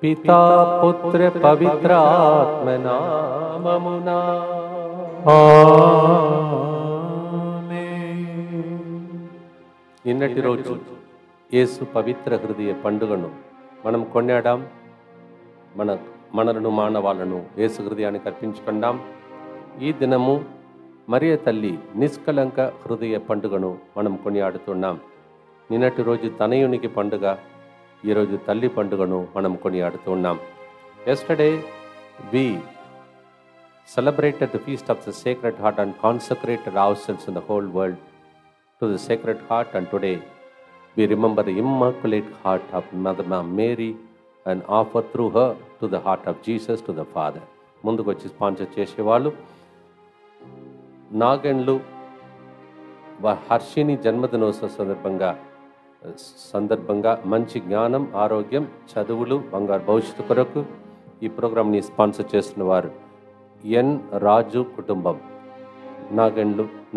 పితా పుత్ర పవిత్ర ఆత్మ నామమునా నిన్నటి రోజు యేసు పవిత్ర హృదయ పండుగను మనం కొన్నాడాం. మనలను మానవాళ్ళను యేసు హృదయానికి అర్పించుకున్నాం. ఈ దినము మరియ తల్లి నిష్కలంక హృదయ పండుగను మనం కొనియాడుతున్నాం. నిన్నటి రోజు తనయునికి పండుగ, ఈరోజు తల్లి పండుగను మనం కొనియాడుతున్నాం. Yesterday we celebrated the feast of the Sacred Heart and consecrated ourselves in the whole world to the Sacred Heart, and today we remember the Immaculate Heart of Mother Mary and offer through her to the heart of Jesus to the Father. ముందుకు వచ్చి sponsor చేసేవాళ్ళు నాగండ్లు హర్షిని జన్మదినోత్సవ సందర్భంగా మంచి జ్ఞానం, ఆరోగ్యం, చదువులు, బంగారు భవిష్యత్తు కొరకు ఈ ప్రోగ్రామ్ని స్పాన్సర్ చేస్తున్న వారు ఎన్ రాజు కుటుంబం,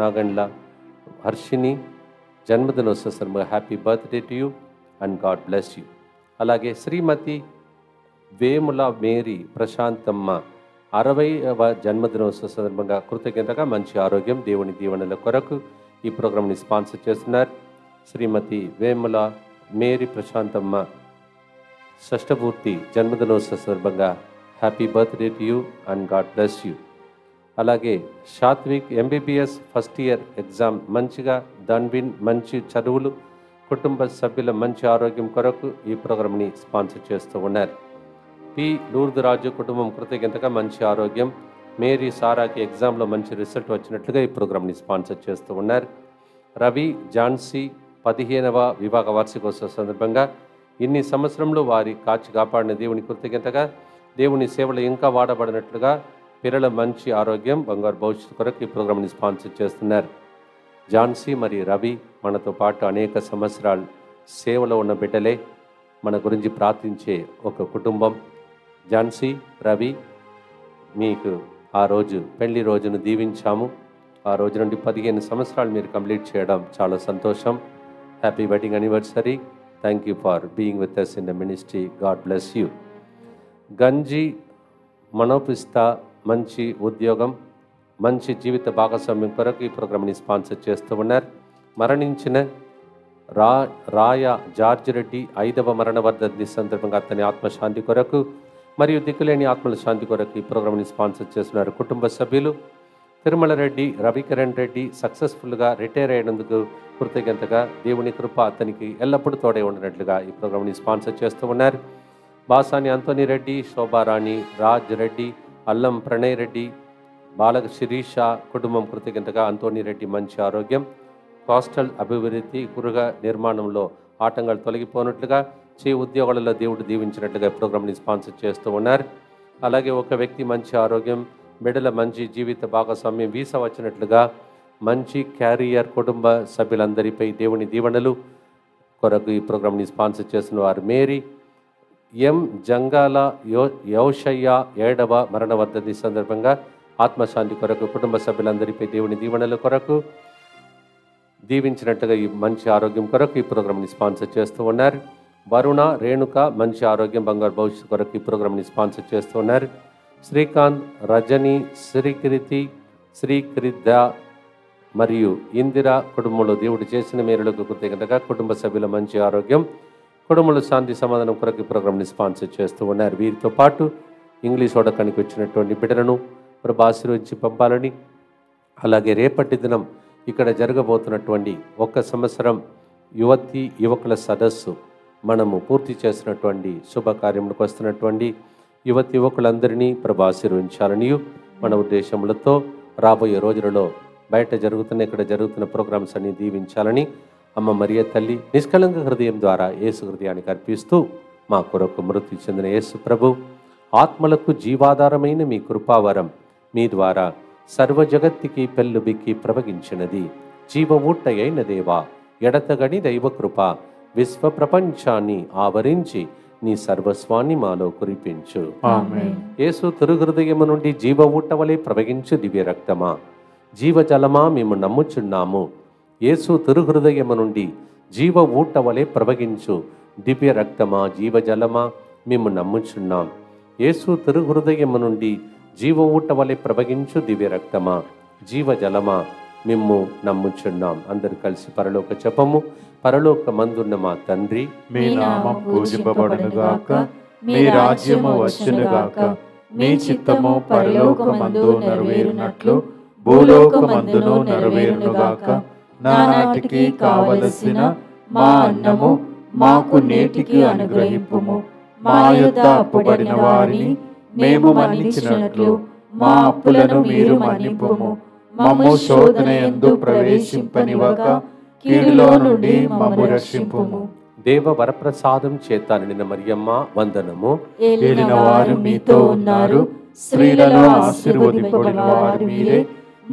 నాగండ్ల హర్షిని జన్మదినోత్సవ సందర్భంగా happy birthday to you and God bless you. అలాగే శ్రీమతి వేముల మేరీ ప్రశాంతమ్మ 60వ జన్మదినోత్సవ సందర్భంగా కృతజ్ఞతగా మంచి ఆరోగ్యం, దేవుని దీవెనల కొరకు ఈ ప్రోగ్రామ్ని స్పాన్సర్ చేస్తున్నారు. శ్రీమతి వేముల మేరీ ప్రశాంతమ్మ షష్ఠపూర్తి జన్మదినోత్సవ సందర్భంగా happy birthday to you and God bless you. అలాగే Sathvik MBBS first year exam మంచిగా, ధన్విన్ మంచి చదువులు, కుటుంబ సభ్యుల మంచి ఆరోగ్యం కొరకు ఈ ప్రోగ్రామ్ని స్పాన్సర్ చేస్తూ ఉన్నారు. పి లూర్దు రాజు కుటుంబం కృతజ్ఞతగా మంచి ఆరోగ్యం, మేరీ సారాకి ఎగ్జామ్లో మంచి రిజల్ట్ వచ్చినట్లుగా ఈ ప్రోగ్రామ్ని స్పాన్సర్ చేస్తూ ఉన్నారు. రవి ఝాన్సీ 15వ వివాహ వార్షికోత్సవ సందర్భంగా ఇన్ని సంవత్సరంలో వారి కాచి కాపాడిన దేవుని కృతజ్ఞతగా, దేవుని సేవలు ఇంకా వాడబడినట్లుగా పిల్లల మంచి ఆరోగ్యం, బంగారు భవిష్యత్తు కొరకు ఈ ప్రోగ్రామ్ని స్పాన్సర్ చేస్తున్నారు. ఝాన్సీ మరియు రవి మనతో పాటు అనేక సంవత్సరాలు సేవలో ఉన్న బిడ్డలే, మన గురించి ప్రార్థించే ఒక కుటుంబం. ఝాన్సీ, రవి, మీకు ఆ రోజు పెళ్లి రోజును దీవించాము. ఆ రోజు నుండి 15 సంవత్సరాలు మీరు కంప్లీట్ చేయడం చాలా సంతోషం. Happy wedding anniversary. Thank you for being with us in the ministry. God bless you. గంజి మనోపిస్తా మంచి ఉద్యోగం, మంచి జీవిత భాగస్వామ్యం కొరకు ఈ ప్రోగ్రామ్ని స్పాన్సర్ చేస్తూ ఉన్నారు. మరణించిన రాయ జార్జ్ రెడ్డి 5వ మరణ వర్ధంతి సందర్భంగా అతని ఆత్మశాంతి కొరకు మరియు దిక్కులేని ఆత్మల శాంతి కొరకు ఈ ప్రోగ్రామ్ని స్పాన్సర్ చేస్తున్నారు. కుటుంబ సభ్యులు తిరుమల రెడ్డి, రవికిరణ్ రెడ్డి సక్సెస్ఫుల్గా రిటైర్ అయినందుకు కృతజ్ఞతగా, దేవుని కృప అతనికి ఎల్లప్పుడూ తోడే ఉండినట్లుగా ఈ ప్రోగ్రామ్ని స్పాన్సర్ చేస్తూ ఉన్నారు. బాసాని అంతోని రెడ్డి, శోభారాణి, రాజ్ రెడ్డి, అల్లం ప్రణయ్ రెడ్డి, బాలక శిరీష కుటుంబం కృతజ్ఞతగా, అంతోని రెడ్డి మంచి ఆరోగ్యం, కోస్టల్ అభివృద్ధి, గృహ నిర్మాణంలో ఆటంకాలు తొలగిపోయినట్లుగా, ఉద్యోగాలలో దేవుడు దీవించినట్లుగా ప్రోగ్రామ్ని స్పాన్సర్ చేస్తూ ఉన్నారు. అలాగే ఒక వ్యక్తి మంచి ఆరోగ్యం, బిడ్డల మంచి జీవిత భాగస్వామ్యం, వీసా వచ్చినట్లుగా మంచి క్యారియర్, కుటుంబ సభ్యులందరిపై దేవుని దీవెనలు కొరకు ఈ ప్రోగ్రామ్ని స్పాన్సర్ చేస్తున్న వారు మేరీ ఎం జంగాల యౌషయ్య 7వ మరణ వర్ధంతి సందర్భంగా ఆత్మశాంతి కొరకు కుటుంబ సభ్యులందరిపై దేవుని దీవెనల కొరకు దీవించినట్టుగా ఈ మంచి ఆరోగ్యం కొరకు ఈ ప్రోగ్రామ్ని స్పాన్సర్ చేస్తూ ఉన్నారు. వరుణ రేణుక మంచి ఆరోగ్యం, బంగారు భవిష్యత్తు కొరకు ఈ ప్రోగ్రామ్ని స్పాన్సర్ చేస్తూ ఉన్నారు. శ్రీకాంత్, రజని, శ్రీకృత మరియు ఇందిర కుటుంబంలో దేవుడు చేసిన మేలులకు కృతజ్ఞతగా, కుటుంబ సభ్యుల మంచి ఆరోగ్యం, కుటుంబంలో శాంతి సమాధానం కొరకు ఈ ప్రోగ్రామ్ని స్పాన్సర్ చేస్తూ ఉన్నారు. వీరితో పాటు ఇంగ్లీష్ ఓడకానికి వచ్చినటువంటి బిడ్డలను ప్రభు ఆశీర్వదించి పంపాలని, అలాగే రేపటి దినం ఇక్కడ జరగబోతున్నటువంటి 1 సంవత్సరం యువకుల సదస్సు మనము పూర్తి చేసినటువంటి శుభకార్యములకు వస్తున్నటువంటి యువకులందరినీ ప్రభు ఆశీర్వదించాలని మన ఉద్దేశములతో రాబోయే రోజులలో బయట జరుగుతున్న ఇక్కడ జరుగుతున్న ప్రోగ్రామ్స్ అన్ని దీవించాలని అమ్మ మరియ తల్లి నిష్కలంక హృదయం ద్వారా యేసు హృదయానికి అర్పిస్తూ, మా కొరకు మృతి చెందిన యేసు ప్రభు ఆత్మలకు జీవాధారమైన మీ కృపావరం మీ ద్వారా సర్వ జగత్తికి పెళ్ళుబిక్కి ప్రవగించినది. జీవ ఊట అయిన దేవా, ఎడతగని దైవ కృప విశ్వ ప్రపంచాన్ని ఆవరించి నీ సర్వస్వాన్ని మాలో కురిపించు. యేసు తిరుహృదయము నుండి జీవ ఊట వలె ప్రవగించు దివ్య రక్తమా, జీవజలమా మేము నమ్ముచున్నాము. యేసు తిరుహృదయము నుండి జీవ ఊట వలె ప్రవగించు దివ్య రక్తమా, జీవజలమా మేము నమ్ముచున్నాం. యేసు తిరు హృదయము నుండి జీవ ఊట వలె ప్రవగించు దివ్య రక్తమా, జీవజలమా, మిమ్ము నమ్ముచున్నాం. అందరు కలిసి పరలోక జపము. పరలోక మందున్న మా తండ్రి, మీ నామం పూజింపబడునుగాక, మీ రాజ్యము వచ్చునుగాక, మీ చిత్తము పరలోకమందు నెరవేరునట్లు భూలోకమందును నెరవేరునుగాక. నానాటికి కావలసిన మా అన్నము మాకు నేటికి అనుగ్రహింపుము. మా యొద్ద అప్పుబడిన వారిని మేము మన్నించినట్లు మా అప్పులను మీరు మన్నింపుము. మమ్ము శోధన యందు ప్రవేశింపనివ్వక కీడులో నుండి మమ్ము రక్షింపుము. దేవ వరప్రసాదం చేత నిండిన మరియమ్మ వందనము. ఏలిన వారు మీతో ఉన్నారు, స్త్రీలలో ఆశీర్వదింపబడిన వారు మీరే.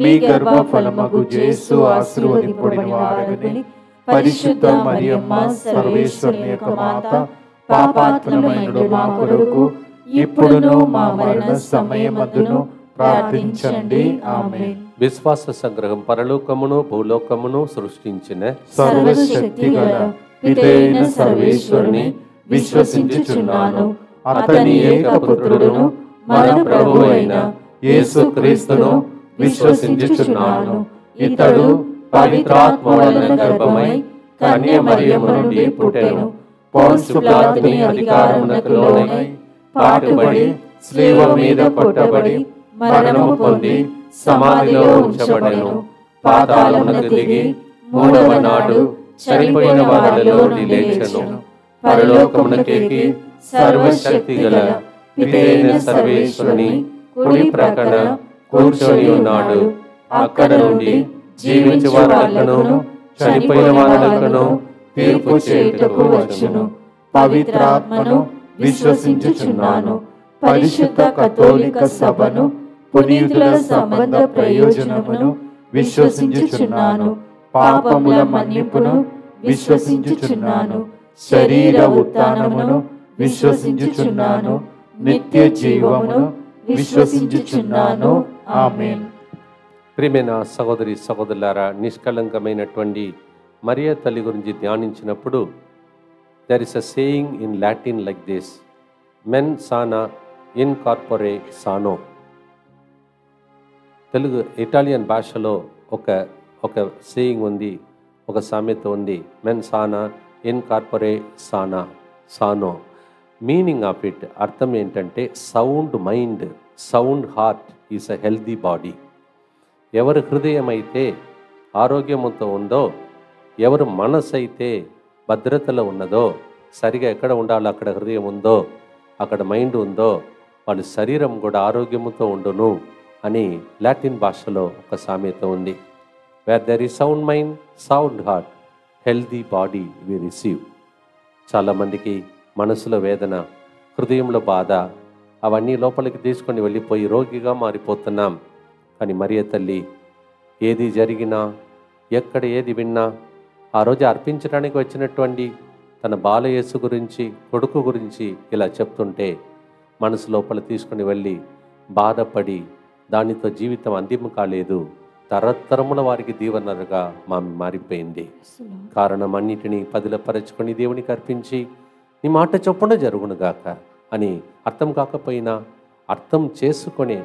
మీ గర్భ ఫలమగు యేసు ఆశీర్వదింపబడిన వారని. పరిశుద్ధ మరియమ్మ సర్వేశ్వరుని యొక్క మాత, పాపాత్మనైన మా కొరకు ఇప్పుడును మా మరణ సమయమందును ప్రార్థించండి. ఆమేన్. విశ్వాస సంగ్రహం. పరలోకమును భూలోకమును సృష్టించిన సర్వశక్తి గల పితైన సర్వేశ్వరుని విశ్వసించుచున్నాను. అతని ఏకపుత్రుడును మన ప్రభువు అయిన యేసుక్రీస్తును విశ్వసించుచున్నాను. ఇతడు పవిత్రాత్మ వలన గర్భమై కన్య మరియమ్మ నుండి పుట్టెను. పొన్సు పిలాతుని అధికారమునకు లోనై పాటుబడి శిలువ మీద కొట్టబడి మరణము పొంది సమాధిలో ఉంచబడెను. పాతాళమునకు దిగి మూడవ నాడు చనిపోయిన వారిలో నుండి లేచెను. పరలోకమునకెక్కి సర్వశక్తి గల పితైన సర్వేశ్వరుని కుడి ప్రక్కన కూర్చొని ఉన్నాడు. అక్కడ నుండి జీవించే వారులకును చనిపోయిన వారులకును తీర్పు చేయుటకు వచ్చును. పవిత్రాత్మను విశ్వసించుచున్నాను. పరిశుద్ధ కథోలిక సభను, పునీతుల సంబంధ ప్రయోజనమును విశ్వసించుచున్నాను. పాపముల మన్నింపును విశ్వసించుచున్నాను. శరీర ఉత్థానమును విశ్వసించుచున్నాను. నిత్య జీవమును విశ్వసించుచున్నాను. ఆమేన్. ప్రియమైన సహోదరి సహోదరులారా, నిష్కళంకమైనటువంటి మరియ తల్లి గురించి ధ్యానించినప్పుడు there is a saying in Latin like this: men sana in corpore sano. Telugu Italian భాషలో ఒక సేయింగ్ ఉంది, ఒక సామెత ఉంది, మెన్ సానా ఇన్ కార్పొరే సానో. మీనింగ్ ఆఫ్ ఇట్, అర్థం ఏంటంటే sound mind, sound heart is a healthy body. ఎవరి హృదయం అయితే ఆరోగ్యంతో ఉందో, ఎవరు మనసు అయితే భద్రతలో ఉన్నదో, సరిగా ఎక్కడ ఉండాలో అక్కడ హృదయం ఉందో, అక్కడ మైండ్ ఉందో, వాళ్ళ శరీరం కూడా ఆరోగ్యంతో ఉండును అని లాటిన్ భాషలో ఒక సామెత ఉంది. Where there is sound mind, sound heart, healthy body we receive. చాలామందికి మనసులో వేదన, హృదయంలో బాధ, అవన్నీ లోపలికి తీసుకొని వెళ్ళిపోయి రోగిగా మారిపోతున్నాం. కానీ మరియ తల్లి ఏది జరిగినా, ఎక్కడ ఏది విన్నా, ఆ రోజు అర్పించడానికి వచ్చినటువంటి తన బాలయేసు గురించి, కొడుకు గురించి ఇలా చెప్తుంటే మనసు లోపల తీసుకుని వెళ్ళి బాధపడి దానితో జీవితం అంతిమ కాలేదు, తరతరముల వారికి దీవెనలుగా మారిపోయింది. కారణం అన్నిటినీ పదిలపరచుకొని దేవునికి అర్పించి నీ మాట చొప్పున జరుగునుగాక అని అర్థం కాకపోయినా అర్థం చేసుకునే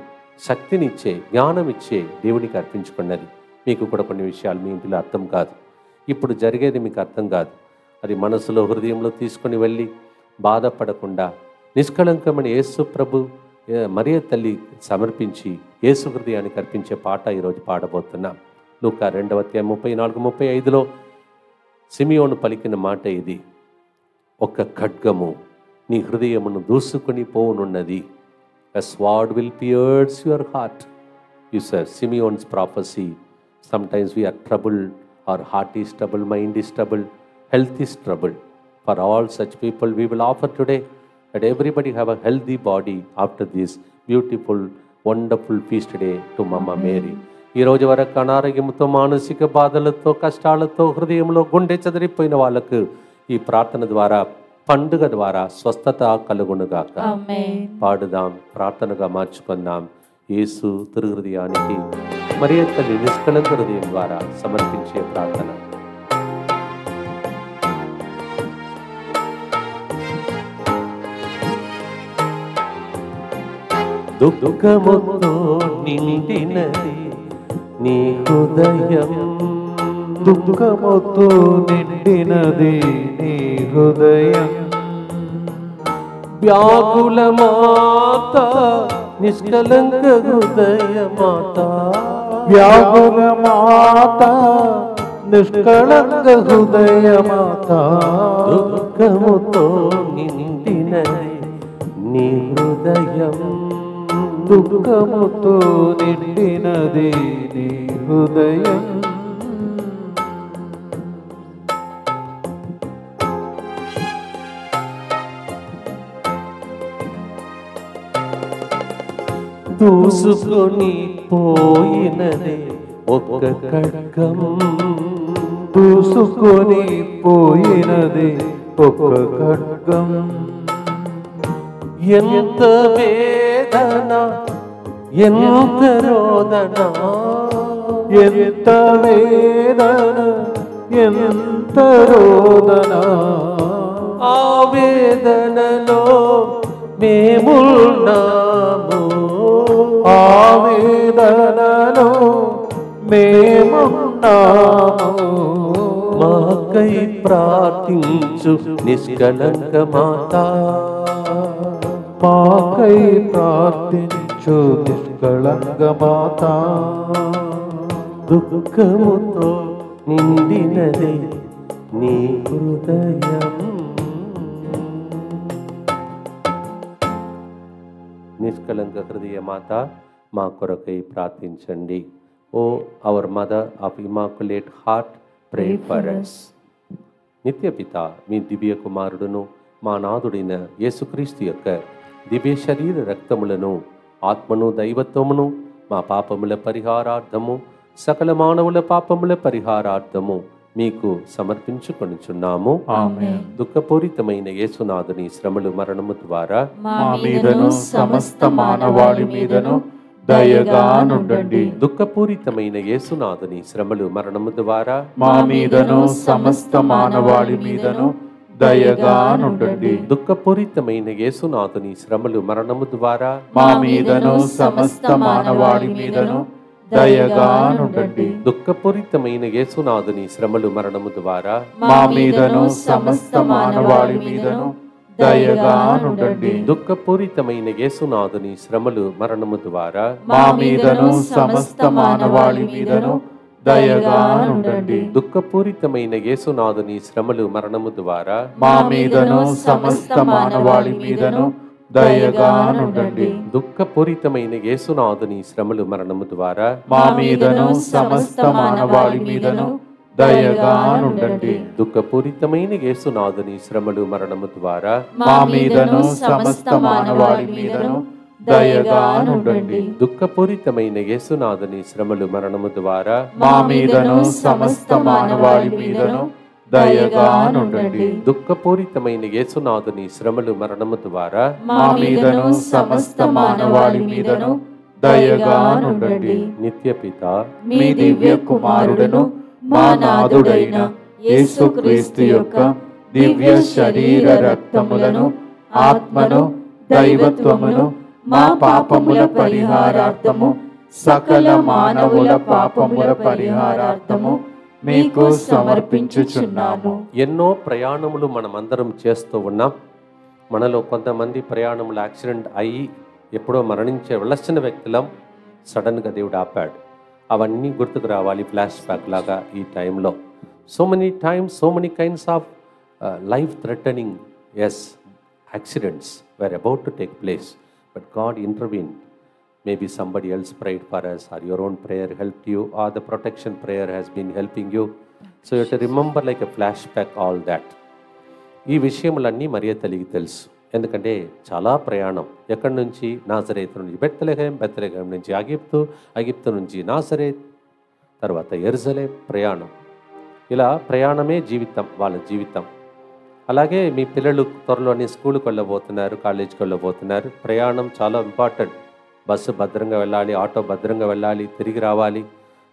శక్తినిచ్చే, జ్ఞానం ఇచ్చే దేవునికి అర్పించుకున్నది. మీకు కూడా కొన్ని విషయాలు మీ ఇంటిలో అర్థం కాదు, ఇప్పుడు జరిగేది మీకు అర్థం కాదు. అది మనసులో, హృదయంలో తీసుకొని వెళ్ళి బాధపడకుండా నిష్కళంకమైన యేసు ప్రభు మరియ తల్లి సమర్పించి యేసు హృదయానికి అర్పించే పాట ఈరోజు పాడబోతున్నాం. లూకా 2:34-35 సిమియోను పలికిన మాట ఇది: ఒక ఖడ్గము నీ హృదయమును దూసుకొని పోనున్నది. A sword will pierce your heart. You say Simeon's prophecy. Sometimes we are troubled, our heart is troubled, mind is troubled, health is troubled. For all such people we will offer today that everybody have a healthy body after this beautiful, wonderful feast day to Mama Mary. ఈ రోజు వరకు అనారోగ్యంతో, మానసిక బాధలతో, కష్టాలతో, హృదయంలో గుండె చెదిరిపోయిన వాళ్ళకు ఈ ప్రార్థన ద్వారా, పండుగ ద్వారా స్వస్థత కలుగునుగాక. పాడుదాం, ప్రార్థనగా మార్చుకుందాం. యేసు తిరుహృదయానికి మరియ తల్లి నిష్కళంక హృదయం ద్వారా సమర్పించే ప్రార్థన. దుఃఖముతో నిండినది నీ హృదయం, దుఃఖముతో నిండినది నీ హృదయం. వ్యాకుల మాత నిష్కలంక హృదయ మాత, వ్యాకుల మాత నిష్కళంక హృదయ మాత, దుఃఖముతో నిండినది నీ హృదయం, దుఃఖముతో నిండినది నీ హృదయం. దూసుకొని పోయినదే ఒక ఖడ్గం, దూసుకొని పోయినది ఒక ఖడ్గం. ఎంత వేదన ఎంత రోదన, ఎంత వేదన ఎంత రోదన, ఆ వేదనలో మేమున్నాము, ఆ వేదనలో మేమున్నాము. మాకై ప్రార్థించు నిష్కలంక మాత, మాకై ప్రార్థించు నిష్కళంక మాత. దుఃఖముతో నిండినది నీ హృదయం. నిష్కలంక హృదయ మాత, మా కొరకై ప్రార్థించండి. O our mother of immaculate heart, pray for us. నిత్య పిత, మీ దివ్య కుమారుడును మా నాథుడైన యేసుక్రీస్తు యొక్క దివ్య శరీర రక్తములను, ఆత్మను, దైవత్వమును మా పాపముల పరిహారార్థము, సకల మానవుల పాపముల పరిహారార్థము మీకు సమర్పించుకొనుచున్నాము. ఆమేన్. దుఃఖపూరితమైన యేసునాథుని శ్రమలు మరణము ద్వారా మా మీదను సమస్త మానవాళి మీదను దయగా నుండండి. దుఃఖపూరితమైన యేసునాథుని శ్రమలు మరణము ద్వారా మా మీదను సమస్త మానవాళి మీదను దయగా నుండండి. దుఃఖపూరితమైన యేసునాథుని శ్రమలు మరణము ద్వారా మా మీదను సమస్త మానవాళి మీదను దయగా నుండండి. దుఃఖపూరితమైన యేసునాథుని శ్రమలు మరణము ద్వారా మా మీదను సమస్త మానవాళి మీదను దయగా నుండండి. దుఃఖపూరితమైన యేసునాథుని శ్రమలు మరణము ద్వారా మా మీదను సమస్త మానవాళి మీదను దయగా నుండండి. దుఃఖపూరితమైన యేసునాథుని శ్రమలు మరణము ద్వారా మా మీదను సమస్త మానవాళి మీదను దయగా నుండండి. దుఃఖపూరితమైన యేసునాథుని శ్రమలు మరణము ద్వారా మా మీదను సమస్త మానవాళి మీదను దయగా నుండండి. దుఃఖపూరితమైన యేసునాథుని శ్రమలు మరణము ద్వారా మా మీదను సమస్త మానవాళి మీదను దయగా నుండండి. దుఃఖపూరితమైన యేసునాథుని శ్రమలు మరణము ద్వారా మా మీదను సమస్త మానవాళి మీదను దయగా నుండండి. దుఃఖపూరితమైన యేసునాథుని శ్రమలు మరణము ద్వారా మా మీదను సమస్త మానవాళి మీదను దయగా నుండండి. నిత్య పిత, మీ దివ్య కుమారుడను మా నాథుడైన యేసుక్రీస్తు యొక్క దివ్య శరీర రక్తములను, ఆత్మను, దైవత్వమును మా పాపముల పరిహారార్థము, సకల మానవుల పాపముల పరిహారార్థము మీకు సమర్పించుచున్నాము. ఎన్నో ప్రయాణములు మనమందరం చేస్తూ ఉన్నాం. మనలో కొంతమంది ప్రయాణములు యాక్సిడెంట్ అయ్యి ఎప్పుడో మరణించే వెళ్ళొచ్చిన వ్యక్తులం సడన్గా దేవుడు ఆపాడు. అవన్నీ గుర్తుకు రావాలి ఫ్లాష్ బ్యాక్ లాగా ఈ టైంలో. So many times, so many kinds of life threatening accidents were about to take place, but God intervened. Maybe somebody else prayed for us, or your own prayer helped you, or the protection prayer has been helping you. So you have to remember like a flashback all that. ఈ విషయములన్నీ మరియ తల్లికి తెలుసు. ఎందుకంటే చాలా ప్రయాణం. ఎక్కడి నుంచి? నాజరేతు నుంచి Bethlehem, Bethlehem నుంచి అగిప్తు నుంచి నాజరేత్, తర్వాత యెరూషలేం ప్రయాణం. ఇలా ప్రయాణమే జీవితం, వాళ్ళ జీవితం. అలాగే మీ పిల్లలు త్వరలోనే స్కూల్కి వెళ్ళబోతున్నారు, కాలేజీకి వెళ్ళబోతున్నారు. ప్రయాణం చాలా ఇంపార్టెంట్. బస్సు భద్రంగా వెళ్ళాలి, ఆటో భద్రంగా వెళ్ళాలి, తిరిగి రావాలి.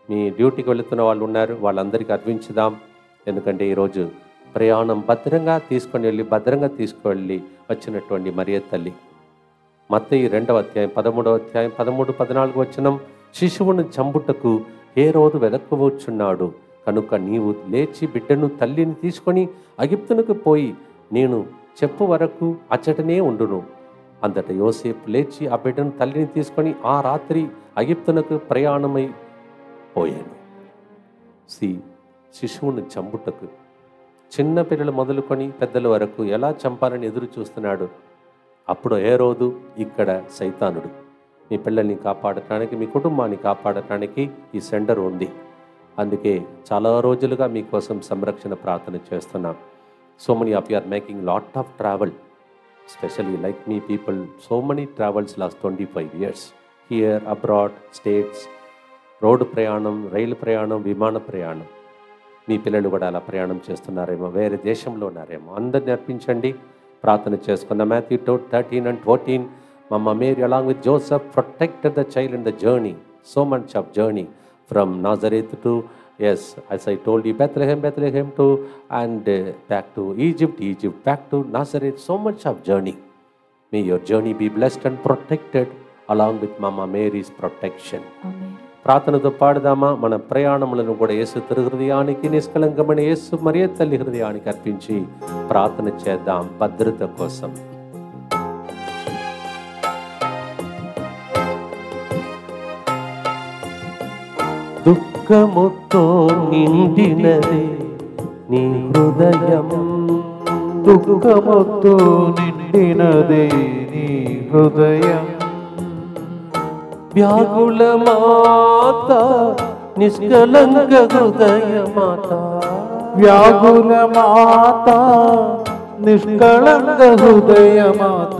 మీ డ్యూటీకి వెళుతున్న వాళ్ళు ఉన్నారు, వాళ్ళందరికీ అర్పించుదాం. ఎందుకంటే ఈరోజు ప్రయాణం భద్రంగా తీసుకొని వెళ్ళి వచ్చినటువంటి మరియ తల్లి. మత్తయి 2వ అధ్యాయం 13వ అధ్యాయం 13-14 వచనం, శిశువును చంపుటకు హేరోదు వెదక్కువచ్చున్నాడు కనుక నీవు లేచి బిడ్డను తల్లిని తీసుకొని అగిప్తునకు పోయి నేను చెప్పు వరకు అచ్చటనే ఉండును. అంతట యోసేపు లేచి ఆ బిడ్డను తల్లిని తీసుకొని ఆ రాత్రి అగిప్తునకు ప్రయాణమై పోయాను. శిశువును చంపుటకు చిన్న పిల్లలు మొదలుకొని పెద్దల వరకు ఎలా చంపాలని ఎదురు చూస్తున్నాడు. అప్పుడు హేరోదు ఇక్కడ సైతానుడు. మీ పిల్లల్ని కాపాడటానికి, మీ కుటుంబాన్ని కాపాడటానికి ఈ సెంటర్ ఉంది. అందుకే చాలా రోజులుగా మీకోసం సంరక్షణ ప్రార్థన చేస్తున్నాం. So many of you are making lot of travel, especially like me people, so many travels last 25 years, here, abroad, states, road ప్రయాణం, రైలు ప్రయాణం, విమాన ప్రయాణం. మీ పిల్లలు కూడా అలా ప్రయాణం చేస్తున్నారేమో, వేరే దేశంలో ఉన్నారేమో. అందరిని అర్పించండి, ప్రార్థన చేసుకున్న. Matthew 13 and 14, Mama Mary along with Joseph protected the child in the journey, so much of journey from Nazareth to, yes, as I told you, Bethlehem to, and back to Egypt, back to Nazareth, so much of journey. May your journey be blessed and protected along with Mama Mary's protection. Amen. ప్రార్థనతో పాడదామా? మన ప్రయాణములను కూడా యేసు తిరు హృదయానికి, నిష్కలంకమైన యేసు మరియ తల్లి హృదయానికి అర్పించి ప్రార్థన చేద్దాం భద్రత కోసం. దుఃఖముతో నిండినదే నీ హృదయం, దుఃఖముతో నిండినదే నీ హృదయం. వ్యాకుల మాత, నిష్కలంక హృదయ మాత, వ్యాకుల మాత, నిష్కలంక హృదయ మాత.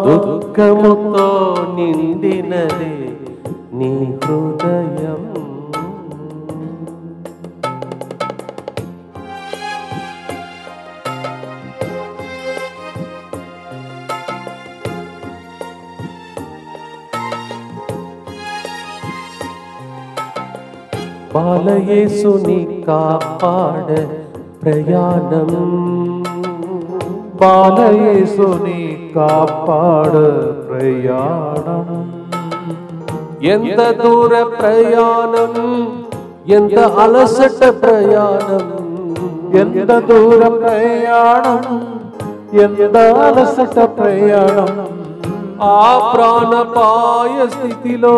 దుఃఖముతో నిండినదే నీ హృదయం. బాలయేసుని కాపాడ ప్రయాణం, బాలయేసుని కాపాడ ప్రయాణం. ఎంత దూర ప్రయాణం, ఎంత అలసట ప్రయాణం, ఎంత దూర ప్రయాణం, ఎంత అలసట ప్రయాణం. ఆ ప్రాణపాయ స్థితిలో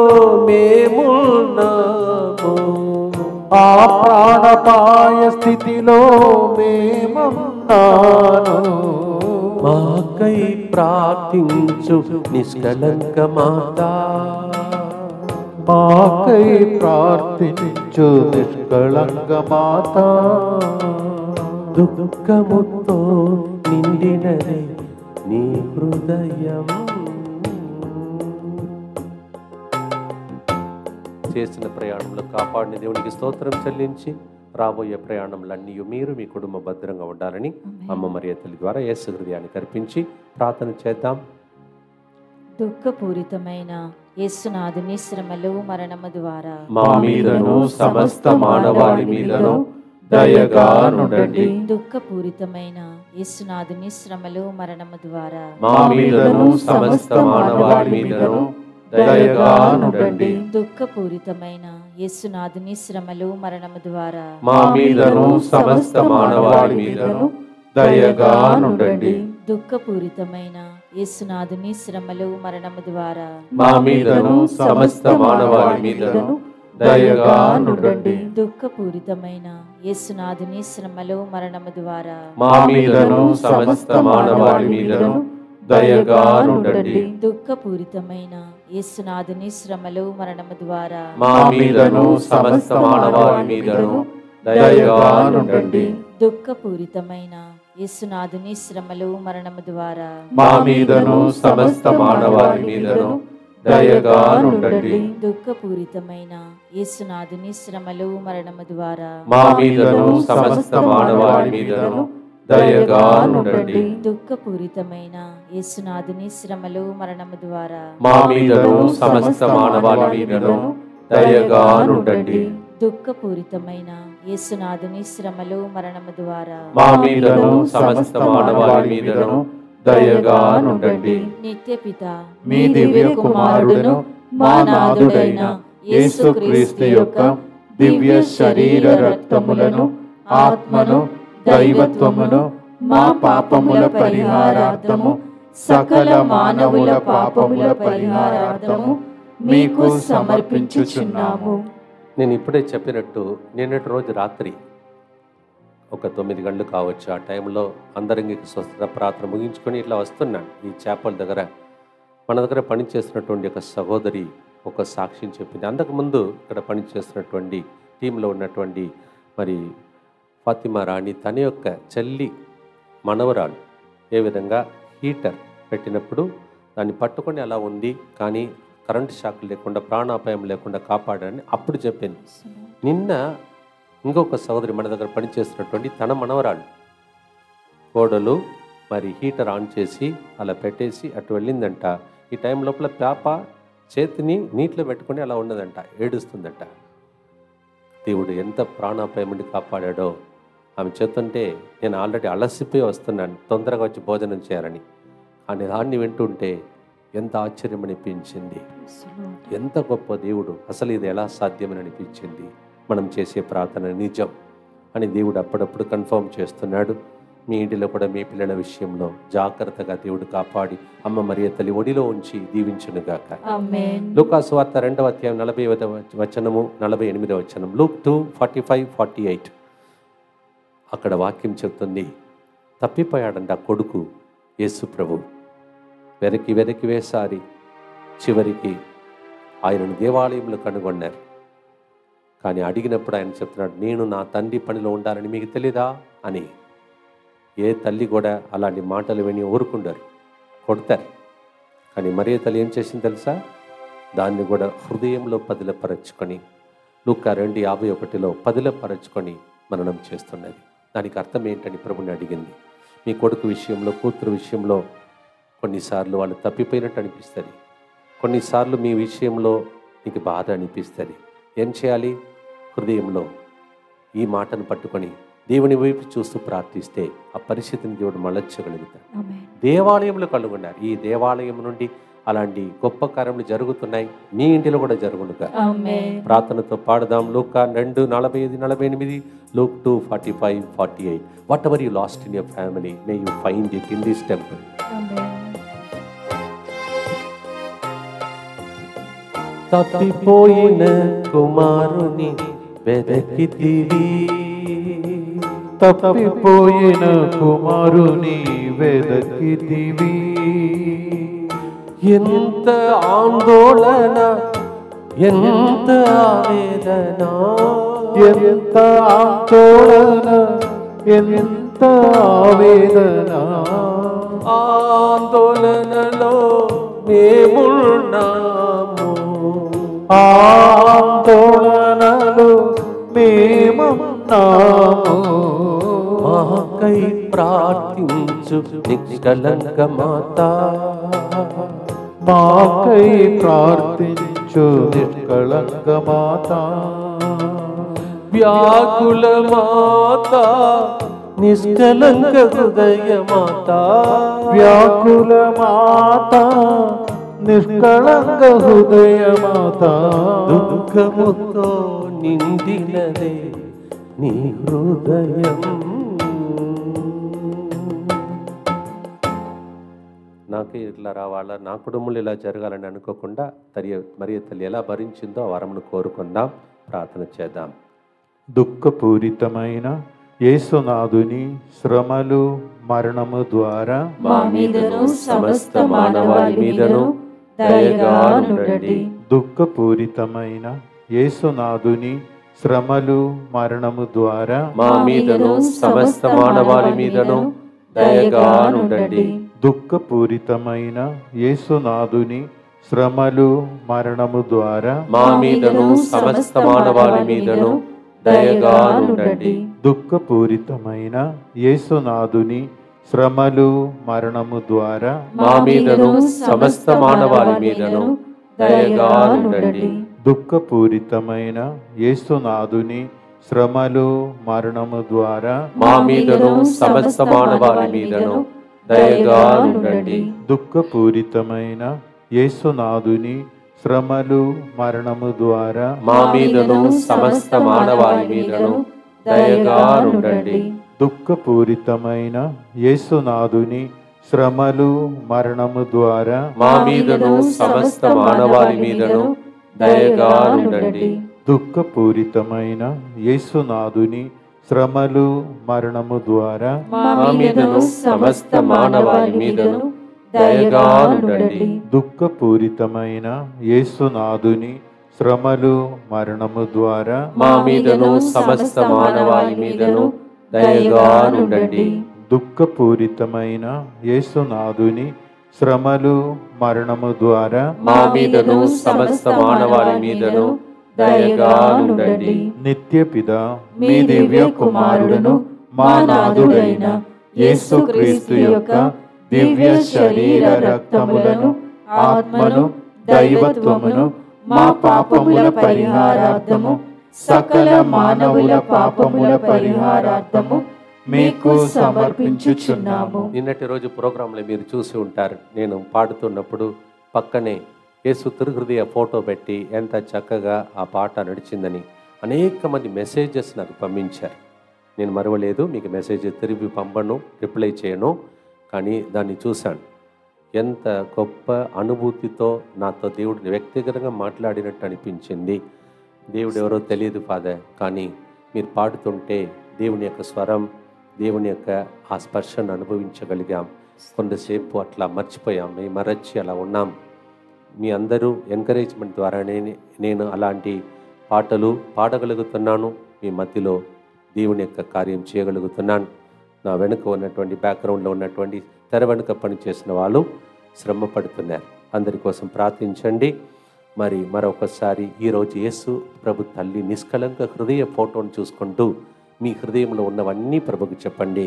మేమున్నాము, ఆ ప్రాణపాయ స్థితిలో మేమున్నాను. మాకై ప్రార్థించు నిష్కలంక మాత, మాకై ప్రార్థించు నిష్కలంక మాత. దుఃఖముతో నిండినదే నీ హృదయం. చేసిన ప్రయాణంలో కాపాడిన దేవునికి స్తోత్రం చెల్లించి రాబోయే ప్రయాణంలన్నీ మీరు మీ కుటుంబం భద్రంగా ఉండాలని అమ్మ మరియ తల్లి ద్వారా యేసు హృదయానికి అర్పించి ప్రార్థన చేద్దాం. దుఃఖపూరితమైన యేసునాథుని శ్రమలు మరణము ద్వారా మా మీదను సమస్త మానవాళి మీదను దయగా నుండండి. దుఃఖపూరితమైన యేసునాథుని శ్రమలు మరణము ద్వారా మా మీదను సమస్త మానవాళి మీదను దయగా నుండండి. దుఃఖపూరితమైన యేసునాథుని శ్రమలు మరణము ద్వారా మా మీదను సమస్త మానవాళి మీదను దయగా నుండండి. దుఃఖపూరితమైన యేసునాథుని శ్రమలు మరణము ద్వారా మా మీదను సమస్త మానవాళి మీదను దయగా నుండండి. దుఃఖపూరితమైన యేసునాథుని శ్రమలు మరణము ద్వారా మా మీదను సమస్త మానవాళి మీదను దయగా నుండండి. దుఃఖపూరితమైన యేసునాథుని శ్రమలు మరణము ద్వారా మా మీదను సమస్త మానవాళి మీదను దయగా నుండండి. దుఃఖపూరితమైన యేసునాథుని శ్రమలు మరణము ద్వారా మా మీదను సమస్త మానవాళి మీదను దయగా నుండండి. దుఃఖపూరితమైన యేసునాథుని శ్రమలు మరణము ద్వారా మా మీదను సమస్త మానవాళి మీదను దయగా నుండండి. దుఃఖపూరితమైన యేసునాథుని శ్రమలు మరణము ద్వారా మా మీదను సమస్త మానవాళి మీదను దయగా నుండండి. దుఃఖపూరితమైన యేసునాథుని శ్రమలు మరణము ద్వారా మా మీదను సమస్త మానవాళి మీదను దయగా నుండండి. నిత్య పిత మీ దివ్య కుమారుడును మా నాథుడైన యేసుక్రీస్తు యొక్క దివ్య శరీర రక్తములను ఆత్మను దైవత్వమును మా పాపముల పరిహారార్థము సకల మానవుల పాపముల పరిహారార్థము మీకు సమర్పించుచున్నాము. నేను ఇప్పుడే చెప్పినట్టు నిన్నటి రోజు రాత్రి ఒక 9 గంటలు కావచ్చు, ఆ టైంలో అందరికి స్వస్థత ప్రార్థన ముగించుకొని ఇట్లా వస్తున్నాను ఈ చేపల దగ్గర. మన దగ్గర పనిచేస్తున్నటువంటి ఒక సహోదరి ఒక సాక్ష్యం చెప్పింది. అంతకుముందు ఇక్కడ పనిచేస్తున్నటువంటి టీంలో ఉన్నటువంటి మరి ఫాతిమా రాణి తన యొక్క చెల్లి మనవరాలు ఏ విధంగా హీటర్ పెట్టినప్పుడు దాన్ని పట్టుకొని అలా ఉంది, కానీ కరెంటు షాక్ లేకుండా ప్రాణాపాయం లేకుండా కాపాడని అప్పుడు చెప్పింది. నిన్న ఇంకొక సహోదరి మన దగ్గర పనిచేస్తున్నటువంటి తన మనవరాలు కోడలు మరి హీటర్ ఆన్ చేసి అలా పెట్టేసి అటు వెళ్ళిందంట. ఈ టైం లోపల పాప చేతిని నీటిలో పెట్టుకొని అలా ఉన్నదంట, ఏడుస్తుందంట. దేవుడు ఎంత ప్రాణాపాయం నుండి కాపాడాడో ఆమె చెప్తుంటే నేను ఆల్రెడీ అలసిపోయి వస్తున్నాను తొందరగా వచ్చి భోజనం చేయాలని, కానీ దాన్ని వింటుంటే ఎంత ఆశ్చర్యం అనిపించింది. ఎంత గొప్ప దేవుడు, అసలు ఇది ఎలా సాధ్యమని అనిపించింది. మనం చేసే ప్రార్థన నిజం అని దేవుడు అప్పుడప్పుడు కన్ఫర్మ్ చేస్తున్నాడు. మీ ఇంటిలో కూడా మీ పిల్లల విషయంలో జాగ్రత్తగా దేవుడు కాపాడి అమ్మ మరియ తల్లి ఒడిలో ఉంచి దీవించునుగాక. లూకాసు వార్త 2వ అధ్యాయం 40వ వచనము 48వ వచనం, లూక్ 2:45-48. అక్కడ వాక్యం చెప్తుంది, తప్పిపోయాడంట కొడుకు యేసు ప్రభు. వెనక్కి వేసారి చివరికి ఆయనను దేవాలయంలో కనుగొన్నారు. కానీ అడిగినప్పుడు ఆయన చెప్తున్నాడు, నేను నా తండ్రి పనిలో ఉండాలని మీకు తెలీదా అని. ఏ తల్లి కూడా అలాంటి మాటలు విని ఊరుకుంటారు, కొడతారు. కానీ మరియ తల్లి ఏం చేసింది తెలుసా? దాన్ని కూడా హృదయంలో పదిలపరచుకొని లూకా 2:51లో పదిలపరచుకొని మననం చేస్తున్నది. దానికి అర్థం ఏంటని ప్రభుని అడిగింది. మీ కొడుకు విషయంలో, కూతురు విషయంలో కొన్నిసార్లు వాళ్ళు తప్పిపోయినట్టు అనిపిస్తుంది, కొన్నిసార్లు మీ విషయంలో మీకు బాధ అనిపిస్తుంది. ఏం చేయాలి? హృదయంలో ఈ మాటను పట్టుకొని దేవుని వైపు చూస్తూ ప్రార్థిస్తే ఆ పరిస్థితిని దేవుడు మలచగలుగుతాడు. దేవాలయంలో కలుగున్నారు. ఈ దేవాలయం నుండి అలాంటి గొప్ప కార్యములు జరుగుతున్నాయి, మీ ఇంటిలో కూడా జరుగునుగా. ప్రార్థనతో పాడదాం. లూకా 2:45-48, Luke 2:45-48. What ever you last in your family, may you find it in this temple. తప్పిపోయిన కుమారుని వెదకితివి, తప్పిపోయిన కుమారుని వెదకితివి. ఎంత ఆందోళన, ఎంత ఆవేదన, ఎంత ఆందోళన, ఎంత ఆవేదన. ఆందోళనలో మేమున్నాము, ఆందోళనలో మేమున్నాము. మాకై ప్రార్థించు నిష్కలంక మాత, మాకై ప్రార్థించు నిష్కళంక మాత. వ్యాకుల మాత, నిష్కలంక హృదయ మాత, వ్యాకుల మాత, నిష్కళంక హృదయ మాత. దుఃఖముతో నిండినదే నీ హృదయం. నాకే ఇట్లా రావాలా, నా కుటుంబంలో ఇలా జరగాలని అనుకోకుండా మరియ తల్లి ఎలా భరించిందో ఆ వరమును కోరుకుందాం, ప్రార్థన చేద్దాం. దుఃఖపూరితమైన యేసునాథుని శ్రమలు మరణము ద్వారా మా మీదను సమస్త మానవాళి మీదను దయగా నుండండి. దుఃఖపూరితమైన యేసునాథుని శ్రమలు మరణము ద్వారా మా మీదను సమస్త మానవాళి మీదను దయగా నుండండి. దుఃఖపూరితమైన యేసునాథుని శ్రమలు మరణము ద్వారా మా మీదను సమస్త మానవాళి మీదను దయగా నుండండి. దుఃఖపూరితమైన యేసునాథుని శ్రమలు మరణము ద్వారా మా మీదను సమస్త మానవాళి మీదను దయగా నుండండి. దుఃఖపూరితమైన యేసునాథుని శ్రమలు మరణము ద్వారా మా మీదను సమస్త మానవాళి మీదను దయగా ఉండండి. దుఃఖపూరితమైన యేసునాథుని శ్రమలు మరణము ద్వారా మా మీదను సమస్త మానవాళి మీదను దయగా ఉండండి. దుఃఖపూరితమైన యేసునాథుని శ్రమలు మరణము ద్వారా మా మీదను సమస్త మానవాళి మీదను దయగా ఉండండి. దుఃఖపూరితమైన యేసునాథుని శ్రమలు మరణము ద్వారా మా మీదను సమస్త మానవాళి మీదను దయగా ఉండండి. దుఃఖపూరితమైన యేసునాథుని శ్రమలు మరణము ద్వారా మా మీదను సమస్త మానవాళి మీదను దయగా ఉండండి. దుఃఖపూరితమైన యేసునాథుని శ్రమలు మరణము ద్వారా మా మీదను సమస్త మానవాళి మీదను దయగా ఉండండి. నిత్యపిత మీ దివ్య కుమారుడును మా నాథుడైన యేసుక్రీస్తు యొక్క దివ్య శరీర రక్తములను ఆత్మను దైవత్వమును మా పాపముల పరిహారార్థము సకల మానవుల పాపముల పరిహారార్థము మీకు సమర్పించుచున్నాము. నిన్నటి రోజు ప్రోగ్రాంలో మీరు చూసి ఉంటారు, నేను పాడుతున్నప్పుడు పక్కనే యేసు తిరుహృదయ ఫోటో పెట్టి ఎంత చక్కగా ఆ పాట నడిచిందని అనేక మంది మెసేజెస్ నాకు పంపించారు. నేను మరవలేదు, మీకు మెసేజ్ తిరిగి పంపను, రిప్లై చేయను, కానీ దాన్ని చూశాను. ఎంత గొప్ప అనుభూతితో నాతో దేవుడిని వ్యక్తిగతంగా మాట్లాడినట్టు అనిపించింది. దేవుడు ఎవరో తెలియదు ఫాదర్, కానీ మీరు పాడుతుంటే దేవుని యొక్క స్వరం, దేవుని యొక్క ఆ స్పర్శను అనుభవించగలిగాం. కొంతసేపు అట్లా మర్చిపోయాం, మేము మరచి అలా ఉన్నాం. మీ అందరూ ఎంకరేజ్మెంట్ ద్వారానే నేను అలాంటి పాటలు పాడగలుగుతున్నాను, మీ మధ్యలో దేవుని యొక్క కార్యం చేయగలుగుతున్నాను. నా వెనుక ఉన్నటువంటి బ్యాక్గ్రౌండ్లో ఉన్నటువంటి తెర వెనుక పనిచేసిన వాళ్ళు శ్రమ పడుతున్నారు. అందరి కోసం ప్రార్థించండి. మరి మరొకసారి ఈరోజు యేసు ప్రభు తల్లి నిష్కలంక హృదయ ఫోటోను చూసుకుంటూ మీ హృదయంలో ఉన్నవన్నీ ప్రభుకు చెప్పండి.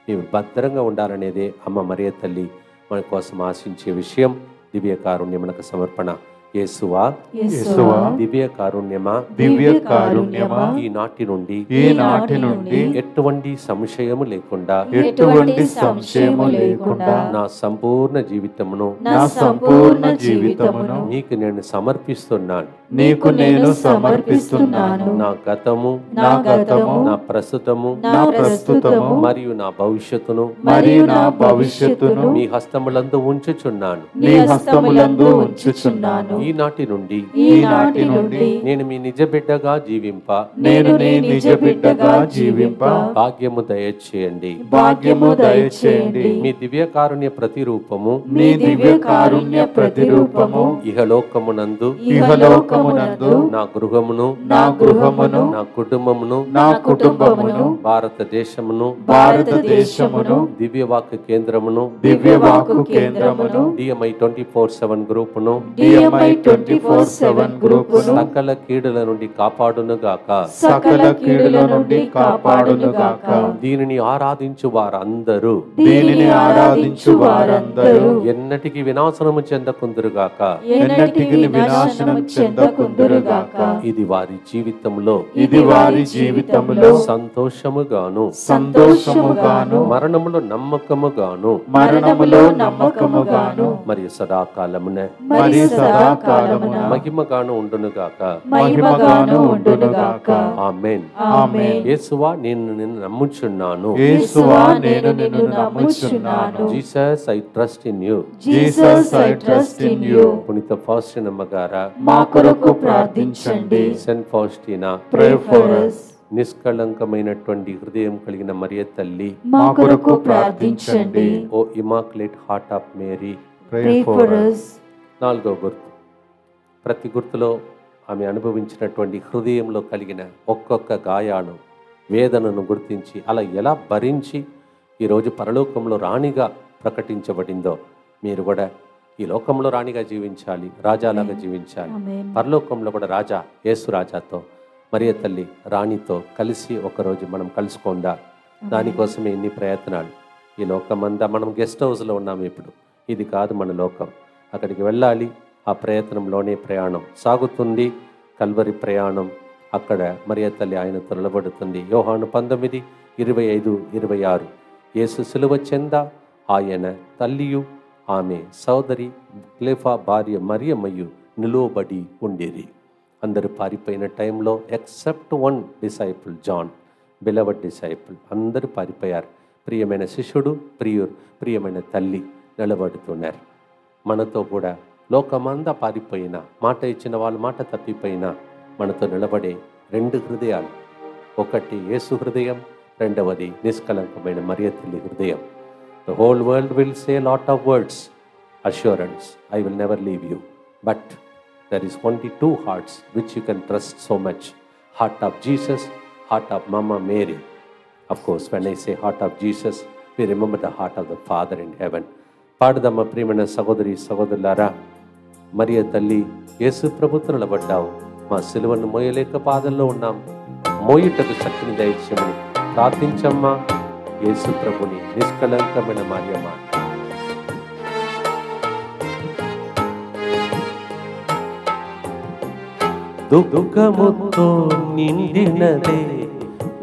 మీరు భద్రంగా ఉండాలనేదే అమ్మ మరియ తల్లి మన కోసం ఆశించే విషయం. దివ్య కారుణ్యమునకు సమర్పణ. యేసువా, యేసువా, దివ్య కారుణ్యమా, దివ్య కారుణ్యమా, ఈనాటి నుండి ఈనాటి నుండి ఎటువంటి సంశయము లేకుండా ఎటువంటి సంశయము లేకుండా నా సంపూర్ణ జీవితమును నా సంపూర్ణ జీవితమును నీకు నేను సమర్పిస్తున్నాను. నీకు నేను సమర్పిస్తున్నాను. నా గతము, నా గతము, నా ప్రస్తుతము, నా ప్రస్తుతము మరియు నా భవిష్యత్తును మరియు నా భవిష్యత్తును మీ హస్తములందు ఉంచుచున్నాను. నీ హస్తములందు ఉంచుచున్నాను. ఈనాటి నుండి ఈనాటి నుండి నేను మీ నిజ బిడ్డగా జీవింప నేను నీ నిజ బిడ్డగా జీవింప భాగ్యము దయచేయండి. భాగ్యము దయచేయండి. మీ దివ్య కారుణ్య ప్రతిరూపము మీ దివ్య కారుణ్య ప్రతిరూపము ఇహలోకమునందు ఇహలోకమునందు నా గృహమును, నా గృహమును, నా కుటుంబమును, నా కుటుంబమును, భారతదేశమును, భారతదేశమును, దివ్యవాక్య కేంద్రమును, దివ్యవాకు కేంద్రమును, DMI 24/7 గ్రూపును, DMI 24/7 గ్రూపును సకల కీడుల నుండి కాపాడునుగాక. సకల కీడుల నుండి కాపాడునుగాక. దీనిని ఆరాధించు వారందరూ దీనిని ఆరాధించు వారందరూ ఎన్నటికి వినాశనము చెందకుందురుగాక. ఎన్నటికి వినాశనం చెందకుందురుగాక. ఇది వారి జీవితంలో ఇది వారి జీవితములో సంతోషముగాను, సంతోషముగాను, మరణములో నమ్మకముగాను, మరణములో నమ్మకముగాను, మరియు సదాకాలమున మరియు సదాకాలమున మహిమగాను ఉండునుగాక. మహిమగాను ఉండునుగాక. ఆమేన్. ఆమేన్. యేసువా, నేను నిన్ను నమ్ముచున్నాను. యేసువా, నేను నిన్ను నమ్ముచున్నాను. Jesus, I trust in you. Jesus, I trust in you. పునీత ఫౌస్టినా అమ్మగారా, మా కొరకు ప్రార్థించండి. Saint Faustina, Pray for us. నిష్కళంకమైనటువంటి హృదయం కలిగిన మరియ తల్లి, మా కొరకు ప్రార్థించండి. O immaculate heart of Mary. Pray for us. 4వ గుర్తు. ప్రతి గుర్తులో ఆమె అనుభవించినటువంటి హృదయంలో కలిగిన ఒక్కొక్క గాయాలు, వేదనను గుర్తించి అలా ఎలా భరించి ఈరోజు పరలోకంలో రాణిగా ప్రకటించబడిందో మీరు కూడా ఈ లోకంలో రాణిగా జీవించాలి, రాజాలాగా జీవించాలి. ఆమేన్. పరలోకంలో కూడా రాజా, యేసు రాజాతో, మరియ తల్లి రాణితో కలిసి ఒకరోజు మనం కలుసుకుందా. దానికోసమే ఇన్ని ప్రయత్నాలు. ఈ లోకమంతా మనం గెస్ట్ హౌస్లో ఉన్నాము ఇప్పుడు. ఇది కాదు మన లోకం. అక్కడికి వెళ్ళాలి. ఆ ప్రయత్నంలోనే ప్రయాణం సాగుతుంది. కల్వరి ప్రయాణం. అక్కడ మరియ తల్లి ఆయనతో నిలబడుతుంది. యోహాను 19:25-26. యేసు సిలువ చెంద ఆయన తల్లియు ఆమె సోదరి క్లేఫా భార్య మరియమ్మయు నిలువబడి ఉండేది. అందరూ పారిపోయిన టైంలో except one disciple John, beloved disciple, అందరూ పారిపోయారు. ప్రియమైన శిష్యుడు, ప్రియమైన తల్లి నిలబడుతున్నారు. మనతో కూడా లోకమంతా పారిపోయినా, మాట ఇచ్చిన వాళ్ళు మాట తప్పిపోయినా మనతో నిలబడే 2 హృదయాలు, ఒకటి యేసు హృదయం, రెండవది నిష్కలంకమైన మరియ తల్లి హృదయం. The whole world will say a lot of words, assurance, I will never leave you. But there is only 2 hearts which you can trust so much. Heart of Jesus, heart of Mama Mary. Of course, when I say heart of Jesus, we remember the heart of the Father in heaven. పాడదమ్మ ప్రియమైన సహోదరి సహోదరులారా, మరియ తల్లి యేసు ప్రభుతో నిలబడ్డావు. మా సిలువను మోయలేక పాదల్లో ఉన్నాం, మోయుటకు శక్తిని దయచేయమని ప్రార్థించమ్మా. యేసు ప్రభుని నిష్కలంకమైన మరియమ్మ. దుఃఖముతో నిండినదే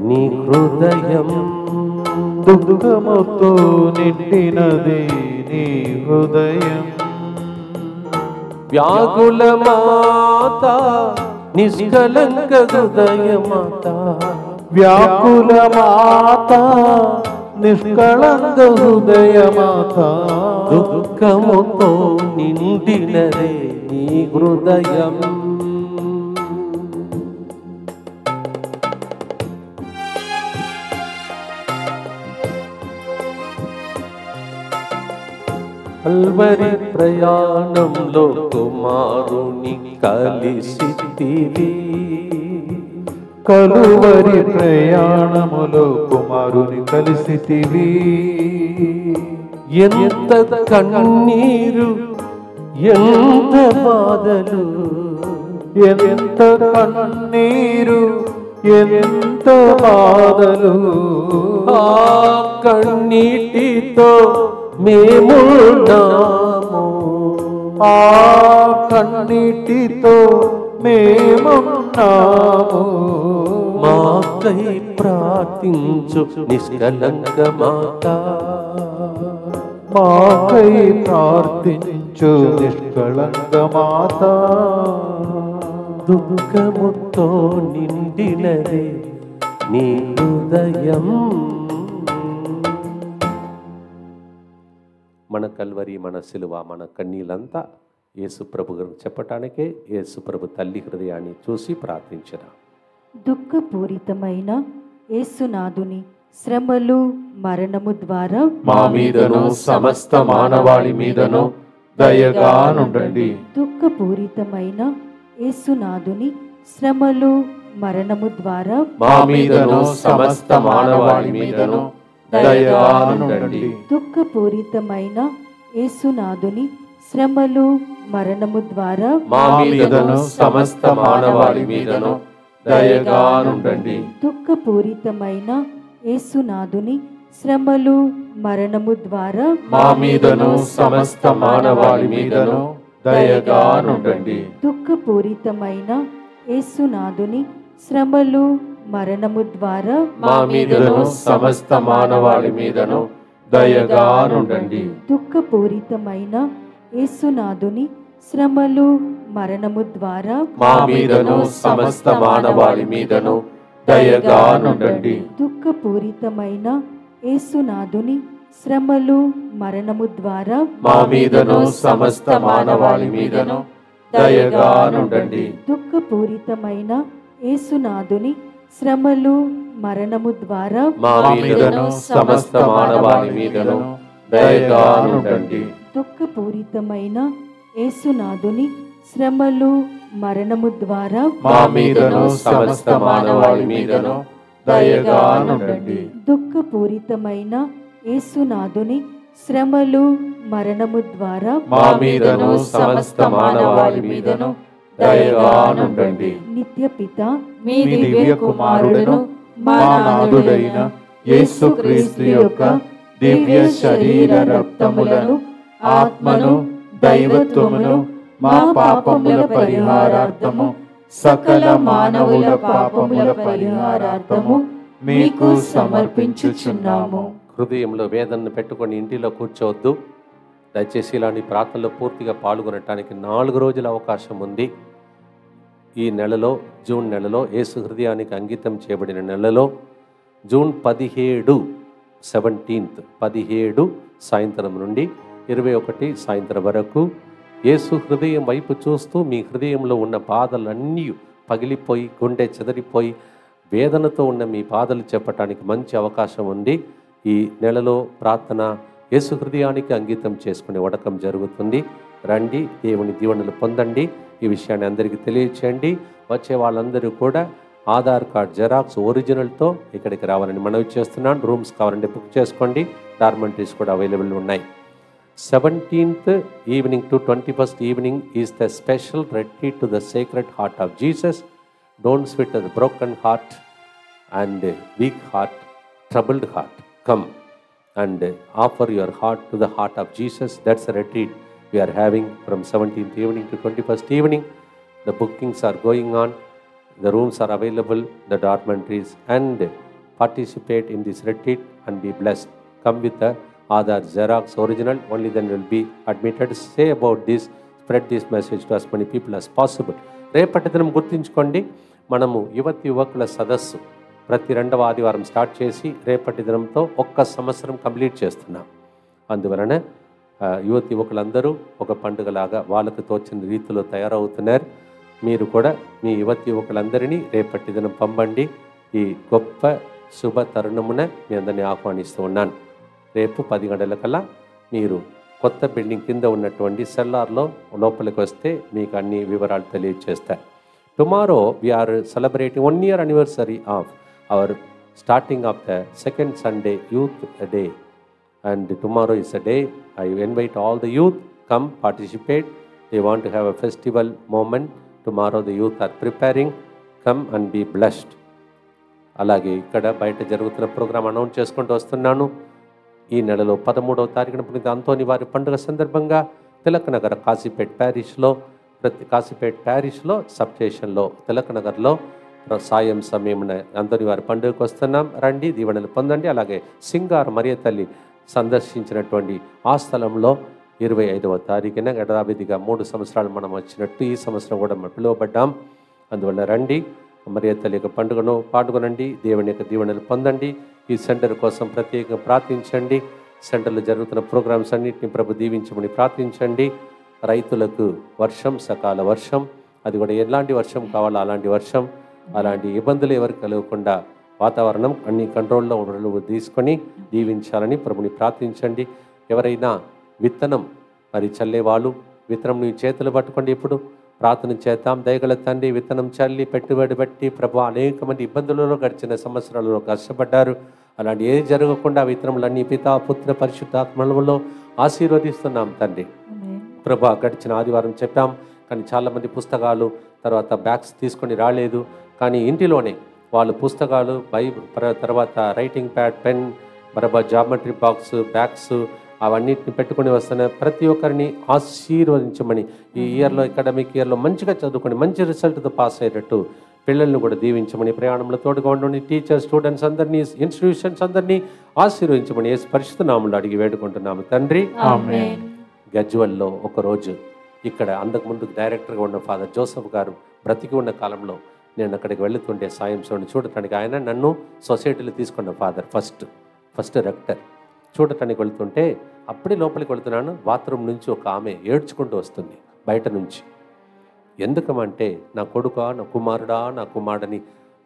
నీ హృదయం, దుఃఖముతో నిండినదే నీ హృదయం. వ్యాకుల మాత నిష్కలంక హృదయ మాత, వ్యాకుల మాత నిష్కళంక హృదయ మాత. దుఃఖముతో నిండినదే నీ హృదయం. కల్వరి ప్రయాణంలో కుమారుని కలిసితివి, కలువరి ప్రయాణములో కుమారుని కలిసితివి. ఎంత కన్నీరు, ఎంత బాధలు, ఎంత కన్నీరు, ఎంత బాధలు. ఆ కన్నీటితో మేమున్నాము, ఆ కన్నీటితో మేమున్నాము. మాకై ప్రార్థించు నిష్కలంక మాత, మాకై ప్రార్థించు నిష్కళంక మాత. దుఃఖముతో నిండినదే నీ హృదయం. మన కల్వరి, మన సిలువ, మన కన్నీళ్ళంతా యేసు ప్రభు చెప్పటానికే యేసు ప్రభు తల్లి హృదయాన్ని చూసి ప్రార్థించరా. దుఃఖపూరితమైన యేసునాథుని శ్రమలు మరణము ద్వారా మా మీదను సమస్త మానవాళి మీదను దయగా నుండండి. దుఃఖపూరితమైన యేసునాథుని శ్రమలు మరణము ద్వారా మా మీదను సమస్త మానవాళి మీదను దయగా నుండండి. దుఃఖపూరితమైన యేసునాథుని శ్రమలు మరణము ద్వారా మా మీదను సమస్త మానవాళి మీదను దయగా నుండండి. దుఃఖపూరితమైన యేసునాథుని శ్రమలు మరణము ద్వారా మా మీదను సమస్త మానవాళి మీదను దయగా నుండండి. దుఃఖపూరితమైన యేసునాథుని శ్రమలు మరణము ద్వారా మా మీదను సమస్త మానవాళి మీదను దయగా నుండండి. దుఃఖపూరితమైన యేసునాథుని శ్రమలు మరణము ద్వారా మా మీదను సమస్త మానవాళి మీదను దయగా నుండండి. దుఃఖపూరితమైన యేసునాథుని శ్రమలు మరణము ద్వారా మా మీదను సమస్త మానవాళి మీదను దయగా నుండండి. దుఃఖపూరితమైన యేసునాథుని శ్రమలు మరణము ద్వారా మా మీదను సమస్త మానవాళి మీదను దయగా నుండండి. దుఃఖపూరితమైన యేసునాథుని శ్రమలు మరణము ద్వారా మా మీదను సమస్త మానవాళి మీదను దయగా నుండండి. దుఃఖపూరితమైన యేసునాథుని శ్రమలు మరణము ద్వారా మా మీదను సమస్త మానవాళి మీదను దయగా నుండండి. నిత్యపిత మీ దివ్య కుమారుడును మా నాథుడైన యేసుక్రీస్తు యొక్క దివ్య శరీర రక్తములను, ఆత్మను, దైవత్వమును మా పాపముల పరిహారార్థము, సకల మానవుల పాపముల పరిహారార్థము మీకు సమర్పించుచున్నాము. హృదయంలో వేదనను పెట్టుకొని ఇంటిలో కూర్చోవద్దు. దయచేసి ఇలాంటి ప్రార్థనలో పూర్తిగా పాల్గొనటానికి 4 రోజుల అవకాశం ఉంది. ఈ నెలలో, జూన్ నెలలో, యేసు హృదయానికి అంకితం చేయబడిన నెలలో జూన్ 17 సాయంత్రం నుండి 21 సాయంత్రం వరకు యేసు హృదయం వైపు చూస్తూ మీ హృదయంలో ఉన్న బాధలన్నీ పగిలిపోయి, గుండె చెదరిపోయి, వేదనతో ఉన్న మీ బాధలు చెప్పటానికి మంచి అవకాశం ఉంది. ఈ నెలలో ప్రార్థన యేసు హృదయానికి అంకితం చేసుకునే వడకం జరుగుతుంది. రండి, దేవుని దీవెనలు పొందండి. ఈ విషయాన్ని అందరికీ తెలియచేయండి. వచ్చే వాళ్ళందరూ కూడా ఆధార్ కార్డ్ జెరాక్స్ ఒరిజినల్తో ఇక్కడికి రావాలని మనవి చేస్తున్నాను. రూమ్స్ కావాలంటే బుక్ చేసుకోండి. డార్మెంటరీస్ కూడా అవైలబుల్ ఉన్నాయి. 17th evening to 21st evening is the special retreat to the Sacred Heart of Jesus. Don't sweat the broken heart and weak heart, troubled heart. Come and offer your heart to the heart of Jesus. That's a retreat we are having from 17th evening to 21st evening. The bookings are going on. The rooms are available, the dormitories, and participate in this retreat and be blessed. Come with the Aadhaar Xerox original, only then will be admitted. Say about this, spread this message to as many people as possible. రేపటి దినం గుర్తుంచుకోండి, మనము యువకుల సదస్సు ప్రతి 2వ ఆదివారం start చేసి రేపటి దినంతో 1 సంవత్సరం కంప్లీట్ చేస్తున్నాం. అందువలన యువకులందరూ ఒక పండుగలాగా వాళ్ళకు తోచిన రీతిలో తయారవుతున్నారు. మీరు కూడా మీ యువకులందరినీ రేపటి దినం పంపండి. ఈ గొప్ప శుభ తరుణమున మీ అందరినీ ఆహ్వానిస్తూ ఉన్నాను. రేపు 10 గంటలకల్లా మీరు కొత్త బిల్డింగ్ కింద ఉన్నటువంటి సెల్లార్లో లోపలికి వస్తే మీకు అన్ని వివరాలు తెలియజేస్తాయి. Tomorrow we're celebrating 1 year anniversary of our starting of the second Sunday youth day. And tomorrow is a day. I invite all the youth, come participate. They want to have a festival moment. Tomorrow the youth are preparing. Come and be blessed. అలాగే ఇక్కడ బయట జరుగుతున్న programme announce చేసుకుంటూ వస్తున్నాను. ఈ నెలలో 13వ తారీఖున పునీత అంతోని వారి పండుగ సందర్భంగా తిలక్ నగర్ కాశీపేట్ ప్యారిష్లో సబ్ స్టేషన్లో తిలక్ నగర్లో సాయం సమయమున అంతోని వారి పండుగకు వస్తున్నాం. రండి, దీవెనలు పొందండి. అలాగే సింగార్ మరియ తల్లి సందర్శించినటువంటి ఆ స్థలంలో 25వ తారీఖున యథావిధిగా 3 సంవత్సరాలు మనం వచ్చినట్టు ఈ సంవత్సరం కూడా మనం పిలువబడ్డాం. అందువల్ల రండి, మరియ తల్లి యొక్క పండుగను పాల్గొనండి, దేవుని యొక్క దీవెనలు పొందండి. ఈ సెంటర్ కోసం ప్రత్యేకంగా ప్రార్థించండి. సెంటర్లో జరుగుతున్న ప్రోగ్రామ్స్ అన్నింటినీ ప్రభు దీవించమని ప్రార్థించండి. రైతులకు వర్షం, సకాల వర్షం, అది కూడా ఎలాంటి వర్షం కావాలో అలాంటి వర్షం, అలాంటి ఇబ్బందులు ఎవరికి కలగకుండా వాతావరణం అన్ని కంట్రోల్లో తీసుకొని దీవించాలని ప్రభుని ప్రార్థించండి. ఎవరైనా విత్తనం మరి చల్లేవాళ్ళు విత్తనం నీ చేతులు పట్టుకోండి. ఇప్పుడు ప్రార్థన చేద్దాం. దయగల తండ్రి, విత్తనం చల్లి పెట్టుబడి పెట్టి ప్రభు అనేక మంది ఇబ్బందులలో గడిచిన సంవత్సరాలలో కష్టపడ్డారు. అలాంటి ఏది జరగకుండా విత్తనములన్నీ పితా పుత్ర పరిశుద్ధాత్మలో ఆశీర్వదిస్తున్నాం తండ్రి. ప్రభు గడిచిన ఆదివారం చెప్పాం, కానీ చాలామంది పుస్తకాలు తర్వాత బ్యాగ్స్ తీసుకొని రాలేదు. కానీ ఇంటిలోనే వాళ్ళు పుస్తకాలు, తర్వాత writing pad, pen, geometry box, bags అవన్నిటిని పెట్టుకొని వస్తున్న ప్రతి ఒక్కరిని ఆశీర్వదించమని, ఈ ఇయర్లో అకాడమిక్ ఇయర్లో మంచిగా చదువుకొని మంచి రిజల్ట్తో పాస్ అయ్యేటట్టు పిల్లల్ని కూడా దీవించమని, ప్రయాణంలో తోడుగా ఉండండి. టీచర్స్, స్టూడెంట్స్ అందరినీ, ఇన్స్టిట్యూషన్స్ అందరినీ ఆశీర్వదించమని యేసు పరిశుద్ధ నామములో అడిగి వేడుకుంటున్నాము తండ్రి. గజ్వల్లో ఒకరోజు ఇక్కడ అంతకుముందు డైరెక్టర్గా ఉన్న ఫాదర్ జోసెఫ్ గారు బ్రతికి ఉన్న కాలంలో నేను అక్కడికి వెళుతుంటే సాయం చూడటానికి ఆయన నన్ను సొసైటీలో తీసుకున్న ఫాదర్ ఫస్ట్ రెక్టర్ చూడటానికి వెళుతుంటే అప్పుడే లోపలికి వెళుతున్నాను. బాత్రూమ్ నుంచి ఒక ఆమె ఏడ్చుకుంటూ వస్తుంది బయట నుంచి. ఎందుకమంటే నా కొడుకా, నా కుమారుడా, నా కుమారుడని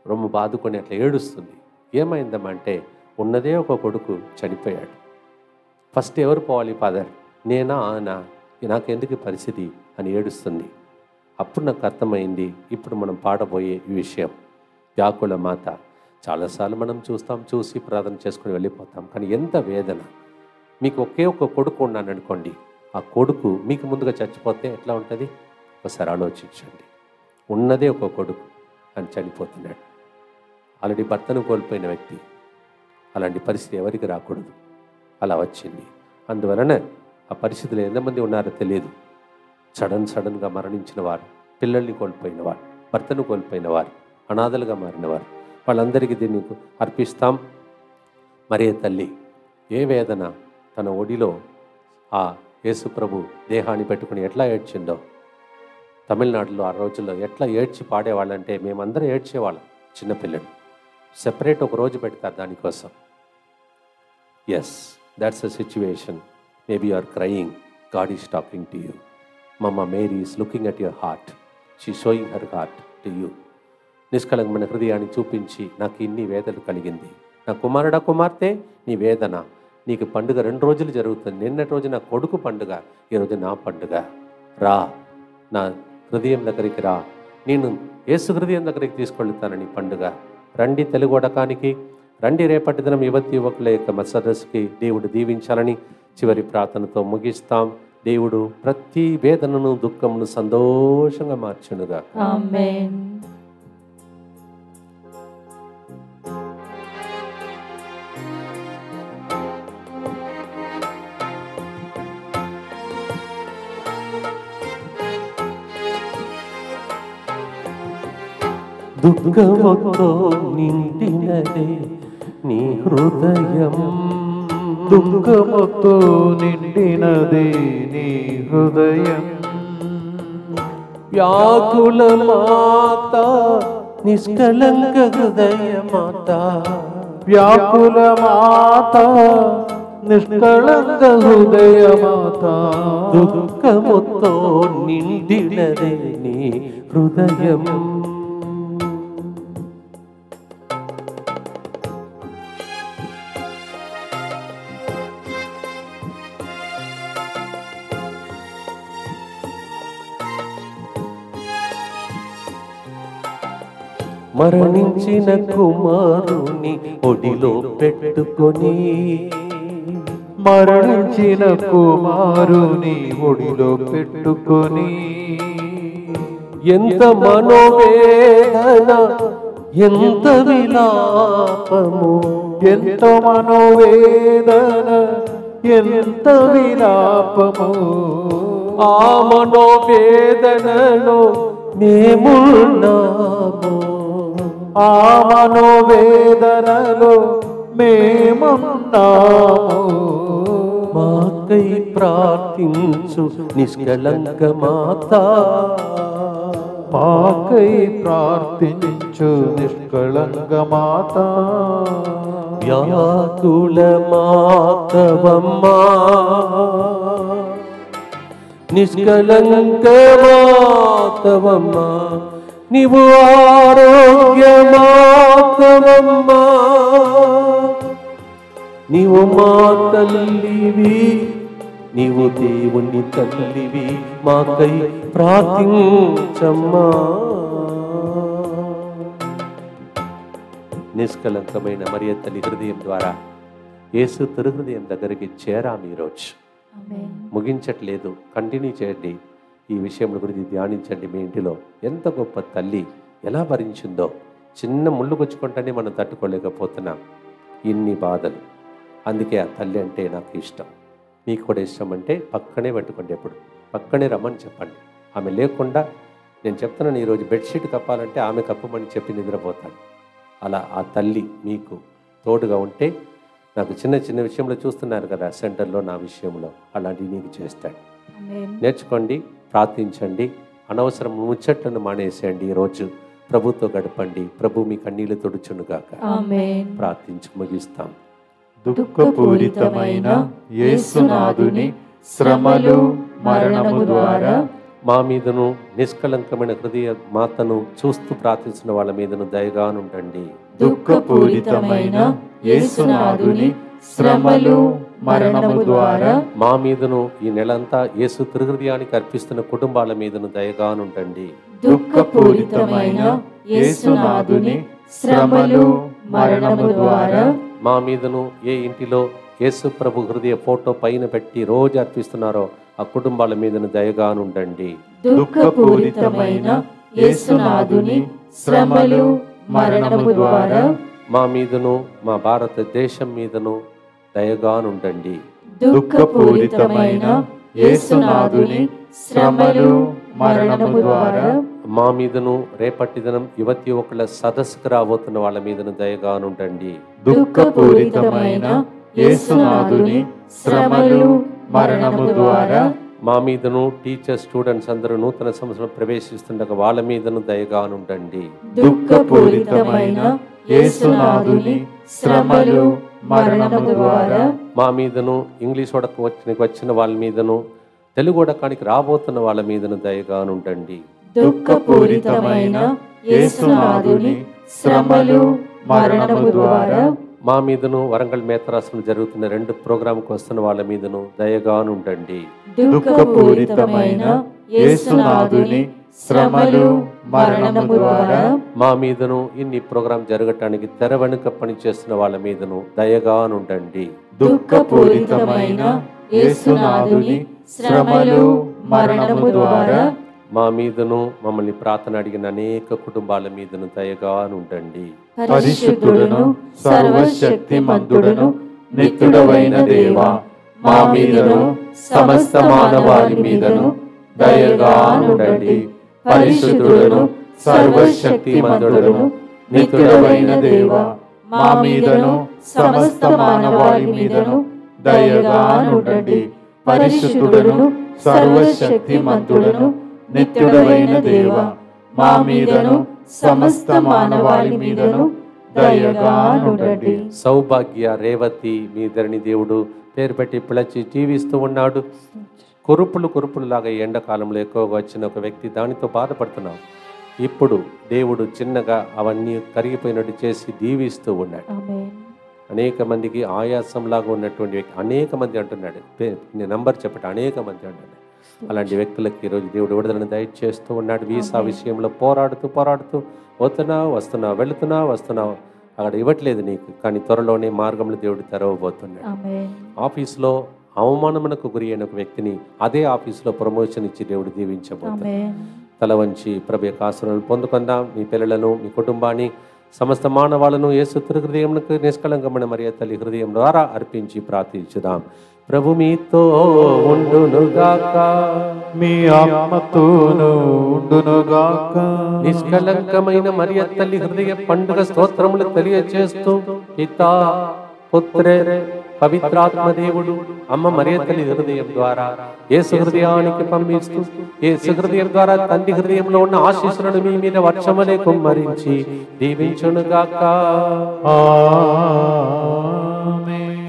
రొమ్ము బాదుకొని అట్లా ఏడుస్తుంది. ఏమైందమంటే ఉన్నదే ఒక కొడుకు చనిపోయాడు. ఫస్ట్ ఎవరు పోవాలి ఫాదర్, నేనా నాకెందుకు పరిస్థితి అని ఏడుస్తుంది. అప్పుడు నాకు అర్థమైంది, ఇప్పుడు మనం పాడబోయే ఈ విషయం వ్యాకుల మాత. చాలాసార్లు మనం చూసి ప్రార్థన చేసుకుని వెళ్ళిపోతాం. కానీ ఎంత వేదన. మీకు ఒకే ఒక కొడుకు ఉన్నాను అనుకోండి, ఆ కొడుకు మీకు ముందుగా చచ్చిపోతే ఎట్లా ఉంటుంది ఒకసారి ఆలోచించండి. ఉన్నదే ఒక కొడుకు అని చనిపోతున్నాడు. ఆల్రెడీ భర్తను కోల్పోయిన వ్యక్తి. అలాంటి పరిస్థితి ఎవరికి రాకూడదు. అలా వచ్చింది. అందువలన ఆ పరిస్థితులు ఎంతమంది ఉన్నారో తెలియదు. సడన్గా మరణించిన వారు, పిల్లల్ని కోల్పోయిన వారు, భర్తను కోల్పోయిన వారు, అనాథలుగా మారిన వారు, వాళ్ళందరికీ దీన్ని అర్పిస్తాం. మరియ తల్లి ఏ వేదన తన ఒడిలో ఆ యేసు ప్రభు దేహాన్ని పెట్టుకుని ఎట్లా ఏడ్చిండో. తమిళనాడులో ఆ రోజుల్లో ఎట్లా ఏడ్చి పాడేవాళ్ళంటే మేమందరం ఏడ్చేవాళ్ళం. చిన్నపిల్లలు సెపరేట్ ఒక రోజు పెడతారు దానికోసం. Yes, that's a situation. Maybe you are crying. God is talking to you. Mama Mary is looking at your heart. She's showing her heart to you. నిష్కలంకమైన హృదయాన్ని చూపించి, నాకు ఇన్ని వేదనలు కలిగింది, నా కుమారుడా కుమార్తె నీ వేదన, నీకు పండుగ 2 రోజులు జరుగుతుంది. నిన్నటి రోజు నా కొడుకు పండుగ, ఈరోజు నా పండుగ. రా నా హృదయం దగ్గరికి రా, నేను యేసు హృదయం దగ్గరికి తీసుకెళ్తానని పండుగ. రండి తెలుగు వడకానికి, రండి రేపటి దినం యువకుల యొక్క సదస్సుకి దేవుడు దీవించాలని చివరి ప్రార్థనతో ముగిస్తాం. దేవుడు ప్రతి వేదనను దుఃఖమును సంతోషంగా మార్చునుగా. ఆమేన్. దుఃఖముతో నిండినదే నీ హృదయం, దుఃఖముతో నిండినదే నీ హృదయం. వ్యాకుల మాత నిష్కలంక హృదయ మాత, వ్యాకుల మాత నిష్కళంక హృదయ మాత. దుఃఖముతో నిండినదే నీ హృదయం. మరణించిన కుమారుని ఒడిలో పెట్టుకొని, మరణించిన కుమారుని ఒడిలో పెట్టుకొని, ఎంత మనోవేదన ఎంత విలాపము, ఎంత మనోవేదన ఎంత విలాపము. ఆ మనోవేదనలో మేమున్నాము, ఆ మనోవేదనలో మేమున్నాము. మాకై ప్రార్థించు నిష్కలంక మాత, మాకై ప్రార్థించు నిష్కళంక మాత. వ్యాకుల మాతవమ్మా, నిష్కలంక మాతవమ్మా, నీవు ఆరోగ్య మాతవమ్మా, నీవు మా తల్లివి, నీవు దేవుని తల్లివి, మాకై ప్రార్థించమ్మా. నిష్కలంకమైన మరియ తల్లి హృదయం ద్వారా యేసు తిరుహృదయం దగ్గరికి చేరాం. ఈరోజు ఆమేన్. ముగించట్లేదు, కంటిన్యూ చేయండి. ఈ విషయం గురించి ధ్యానించండి. మీ ఇంటిలో ఎంత గొప్ప తల్లి ఎలా భరించిందో. చిన్న ముళ్ళు గుచ్చుకుంటేనే మనం తట్టుకోలేకపోతున్నాం ఇన్ని బాధలు. అందుకే ఆ తల్లి అంటే నాకు ఇష్టం. మీకు కూడా ఇష్టం అంటే పక్కనే పెట్టుకోండి, ఎప్పుడు పక్కనే రమ్మని చెప్పండి. ఆమె లేకుండా నేను చెప్తున్నాను, ఈరోజు బెడ్షీట్ కప్పాలంటే ఆమె కప్పమని చెప్పి నిద్రపోతాను. అలా ఆ తల్లి మీకు తోడుగా ఉంటే, నాకు చిన్న చిన్న విషయంలో చూస్తున్నారు కదా సెంటర్లో, నా విషయంలో అలాంటివి నీకు చేస్తాడు. ఆమేన్. నేర్చుకోండి, ప్రార్థించండి, అనవసరం ముచ్చట్లను మానేసేయండి. ఈరోజు ప్రభుతో గడపండి, ప్రభు మీ కన్నీళ్లు తుడుచునుగాక. ఆమేన్. ప్రార్థించి ముగిస్తాం. దుఃఖపూరితమైన యేసునాథుని శ్రమలు మరణము ద్వారా మా మీదను నిష్కలంకమైన హృదయ మాతను చూస్తూ ప్రార్థించిన వాళ్ళ మీదను దయగానుండండి. దుఃఖపూరితమైన యేసునాథుని శ్రమలు మరణము ద్వారా మా మీదను ఈ నెలంతా యేసు తిరుహృదయానికి అర్పిస్తున్న కుటుంబాల మీదను దయగానుండండి. దుఃఖపూరితమైన యేసునాథుని శ్రమలు మరణము ద్వారా మా మీదను ఏ ఇంటిలో యేసు ప్రభు హృదయ ఫోటో పైన పెట్టి రోజు అర్పిస్తున్నారో ఆ కుటుంబాల మీదను దయగానుండండి. దుఃఖపూరితమైన యేసునాథుని శ్రమలు మరణము ద్వారా మా మీదను మా భారతదేశం మీదను దయగానుండండి. దుఃఖపూరితమైన యేసునాథుని శ్రమలు మరణము ద్వారా మా మీదను రేపటి దినం యువకుల సదస్సుకు రాబోతున్న వాళ్ళ మీదను దయగానుండండి. దుఃఖపూరితమైన యేసునాథుని శ్రమలు మరణము ద్వారా మా మీదను టీచర్ స్టూడెంట్స్ అందరూ నూతన సంవత్సరం ప్రవేశిస్తుండగా వాళ్ళ మీదను దయగానుండండి. దుఃఖపూరితమైన యేసునాథుని శ్రమలు మరణము ద్వారా మా మీదను ఇంగ్లీష్ వచ్చిన వాళ్ళ మీదను తెలుగు వడకానికి రాబోతున్న వాళ్ళ మీదను దయగానుండండి. దుఃఖపూరితమైన యేసునాథుని శ్రమలు మరణము ద్వారా మా మీదను వరంగల్ మేతరాసనం జరుగుతున్న 2 ప్రోగ్రాంకి వస్తున్న వాళ్ళ మీదను దయగానుండండి. దుఃఖపూరితమైన యేసునాథుని శ్రమలు మరణము ద్వారా మా మీదను ఇన్ని ప్రోగ్రాం జరగటానికి తెర వెనుక పనిచేస్తున్న వాళ్ళ మీదను దయగానుండండి. దుఃఖపూరితమైన యేసునాథుని శ్రమలు మరణము ద్వారా మా మీదను మమ్మల్ని ప్రార్థన అడిగిన అనేక కుటుంబాల మీదను దయగానుండండి. పరిశుద్ధుడును సర్వశక్తిమంతుడును నిత్యుడవైన దేవా, మా మీదను సమస్త మానవాళి మీదను దయగానుండండి. పరిశుద్ధుడును సర్వశక్తిమంతుడును నిత్యుడవైన దేవా, మా మీదను సమస్త మానవాళి మీదను దయగానుండండి. పరిశుద్ధుడును సర్వశక్తిమంతుడును నిత్యుడవైన దేవా, మా మీదను సమస్త మానవాళి మీదను దయగానుండండి. సౌభాగ్య రేవతి మీ ఇద్దరిని దేవుడు పేరు పెట్టి పిలిచి జీవిస్తూ ఉన్నాడు. కురుపులు లాగా ఎండాకాలంలో ఎక్కువగా వచ్చిన ఒక వ్యక్తి దానితో బాధపడుతున్నావు. ఇప్పుడు దేవుడు చిన్నగా అవన్నీ కరిగిపోయినట్టు చేసి దీవిస్తూ ఉన్నాడు. అనేక మందికి ఆయాసంలాగా ఉన్నటువంటి వ్యక్తి అనేక మంది అంటున్నాడు. నేను నంబర్ చెప్పట అనేక మంది అంటున్నాడు. అలాంటి వ్యక్తులకి ఈరోజు దేవుడు విడుదలను దయచేస్తూ ఉన్నాడు. వీసా విషయంలో పోరాడుతూ వస్తున్నావు వెళుతున్నావు అక్కడ ఇవ్వట్లేదు నీకు, కానీ త్వరలోనే మార్గంలో దేవుడు తెరవబోతున్నాడు. ఆఫీసులో అవమానమునకు గురి అయిన ఒక వ్యక్తిని అదే ఆఫీసులో ప్రమోషన్ ఇచ్చి దేవుడు దీవించబోతున్నాడు. తల వంచి ప్రభు యొక్క ఆశీర్వాదాలు పొందుకుందాం. మీ పిల్లలను, మీ కుటుంబాన్ని, సమస్త మానవాళ్ళను యేసు హృదయమునకు నిష్కళంకమైన మరియ తల్లి హృదయం ద్వారా అర్పించి ప్రార్థించుదాం. ప్రభు మీతో ఉండునుగాక, మీ ఆత్మతోను ఉండునుగాక. నిష్కళంకమైన మరియ తల్లి హృదయ పండుగ స్తోత్రములు తెలియజేస్తూ పితా, పుత్ర, పవిత్రాత్మ దేవుడు అమ్మ మరియ తల్లి హృదయం ద్వారా యేసు హృదయానికి పంపిస్తూ యేసు హృదయం ద్వారా తండ్రి హృదయంలో ఉన్న ఆశీస్సులను మీ మీద వర్షమలే కుమ్మరించి దీవించునుగాక.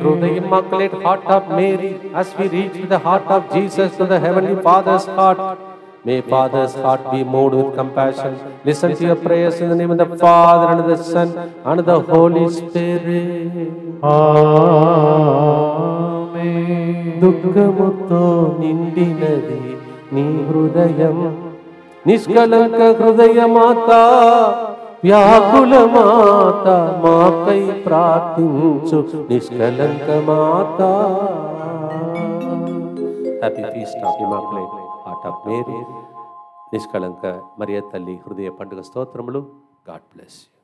Through the immaculate heart of Mary, as we reach the heart of Jesus to the heavenly Father's heart, may Father's heart be moved with compassion. Listen to your prayers in the name of the Father and of the Son and of the Holy Spirit. Amen. దుఃఖముతో నిండినది నీ హృదయం, నిష్కళంక హృదయ మాత, వ్యాకుల మాత, మాకై ప్రార్థించు నిష్కళంక మాత. Happy feast of immaculate heart of Mary. నిష్కళంక మరియ తల్లి హృదయ పండుగ స్తోత్రములు. God bless you.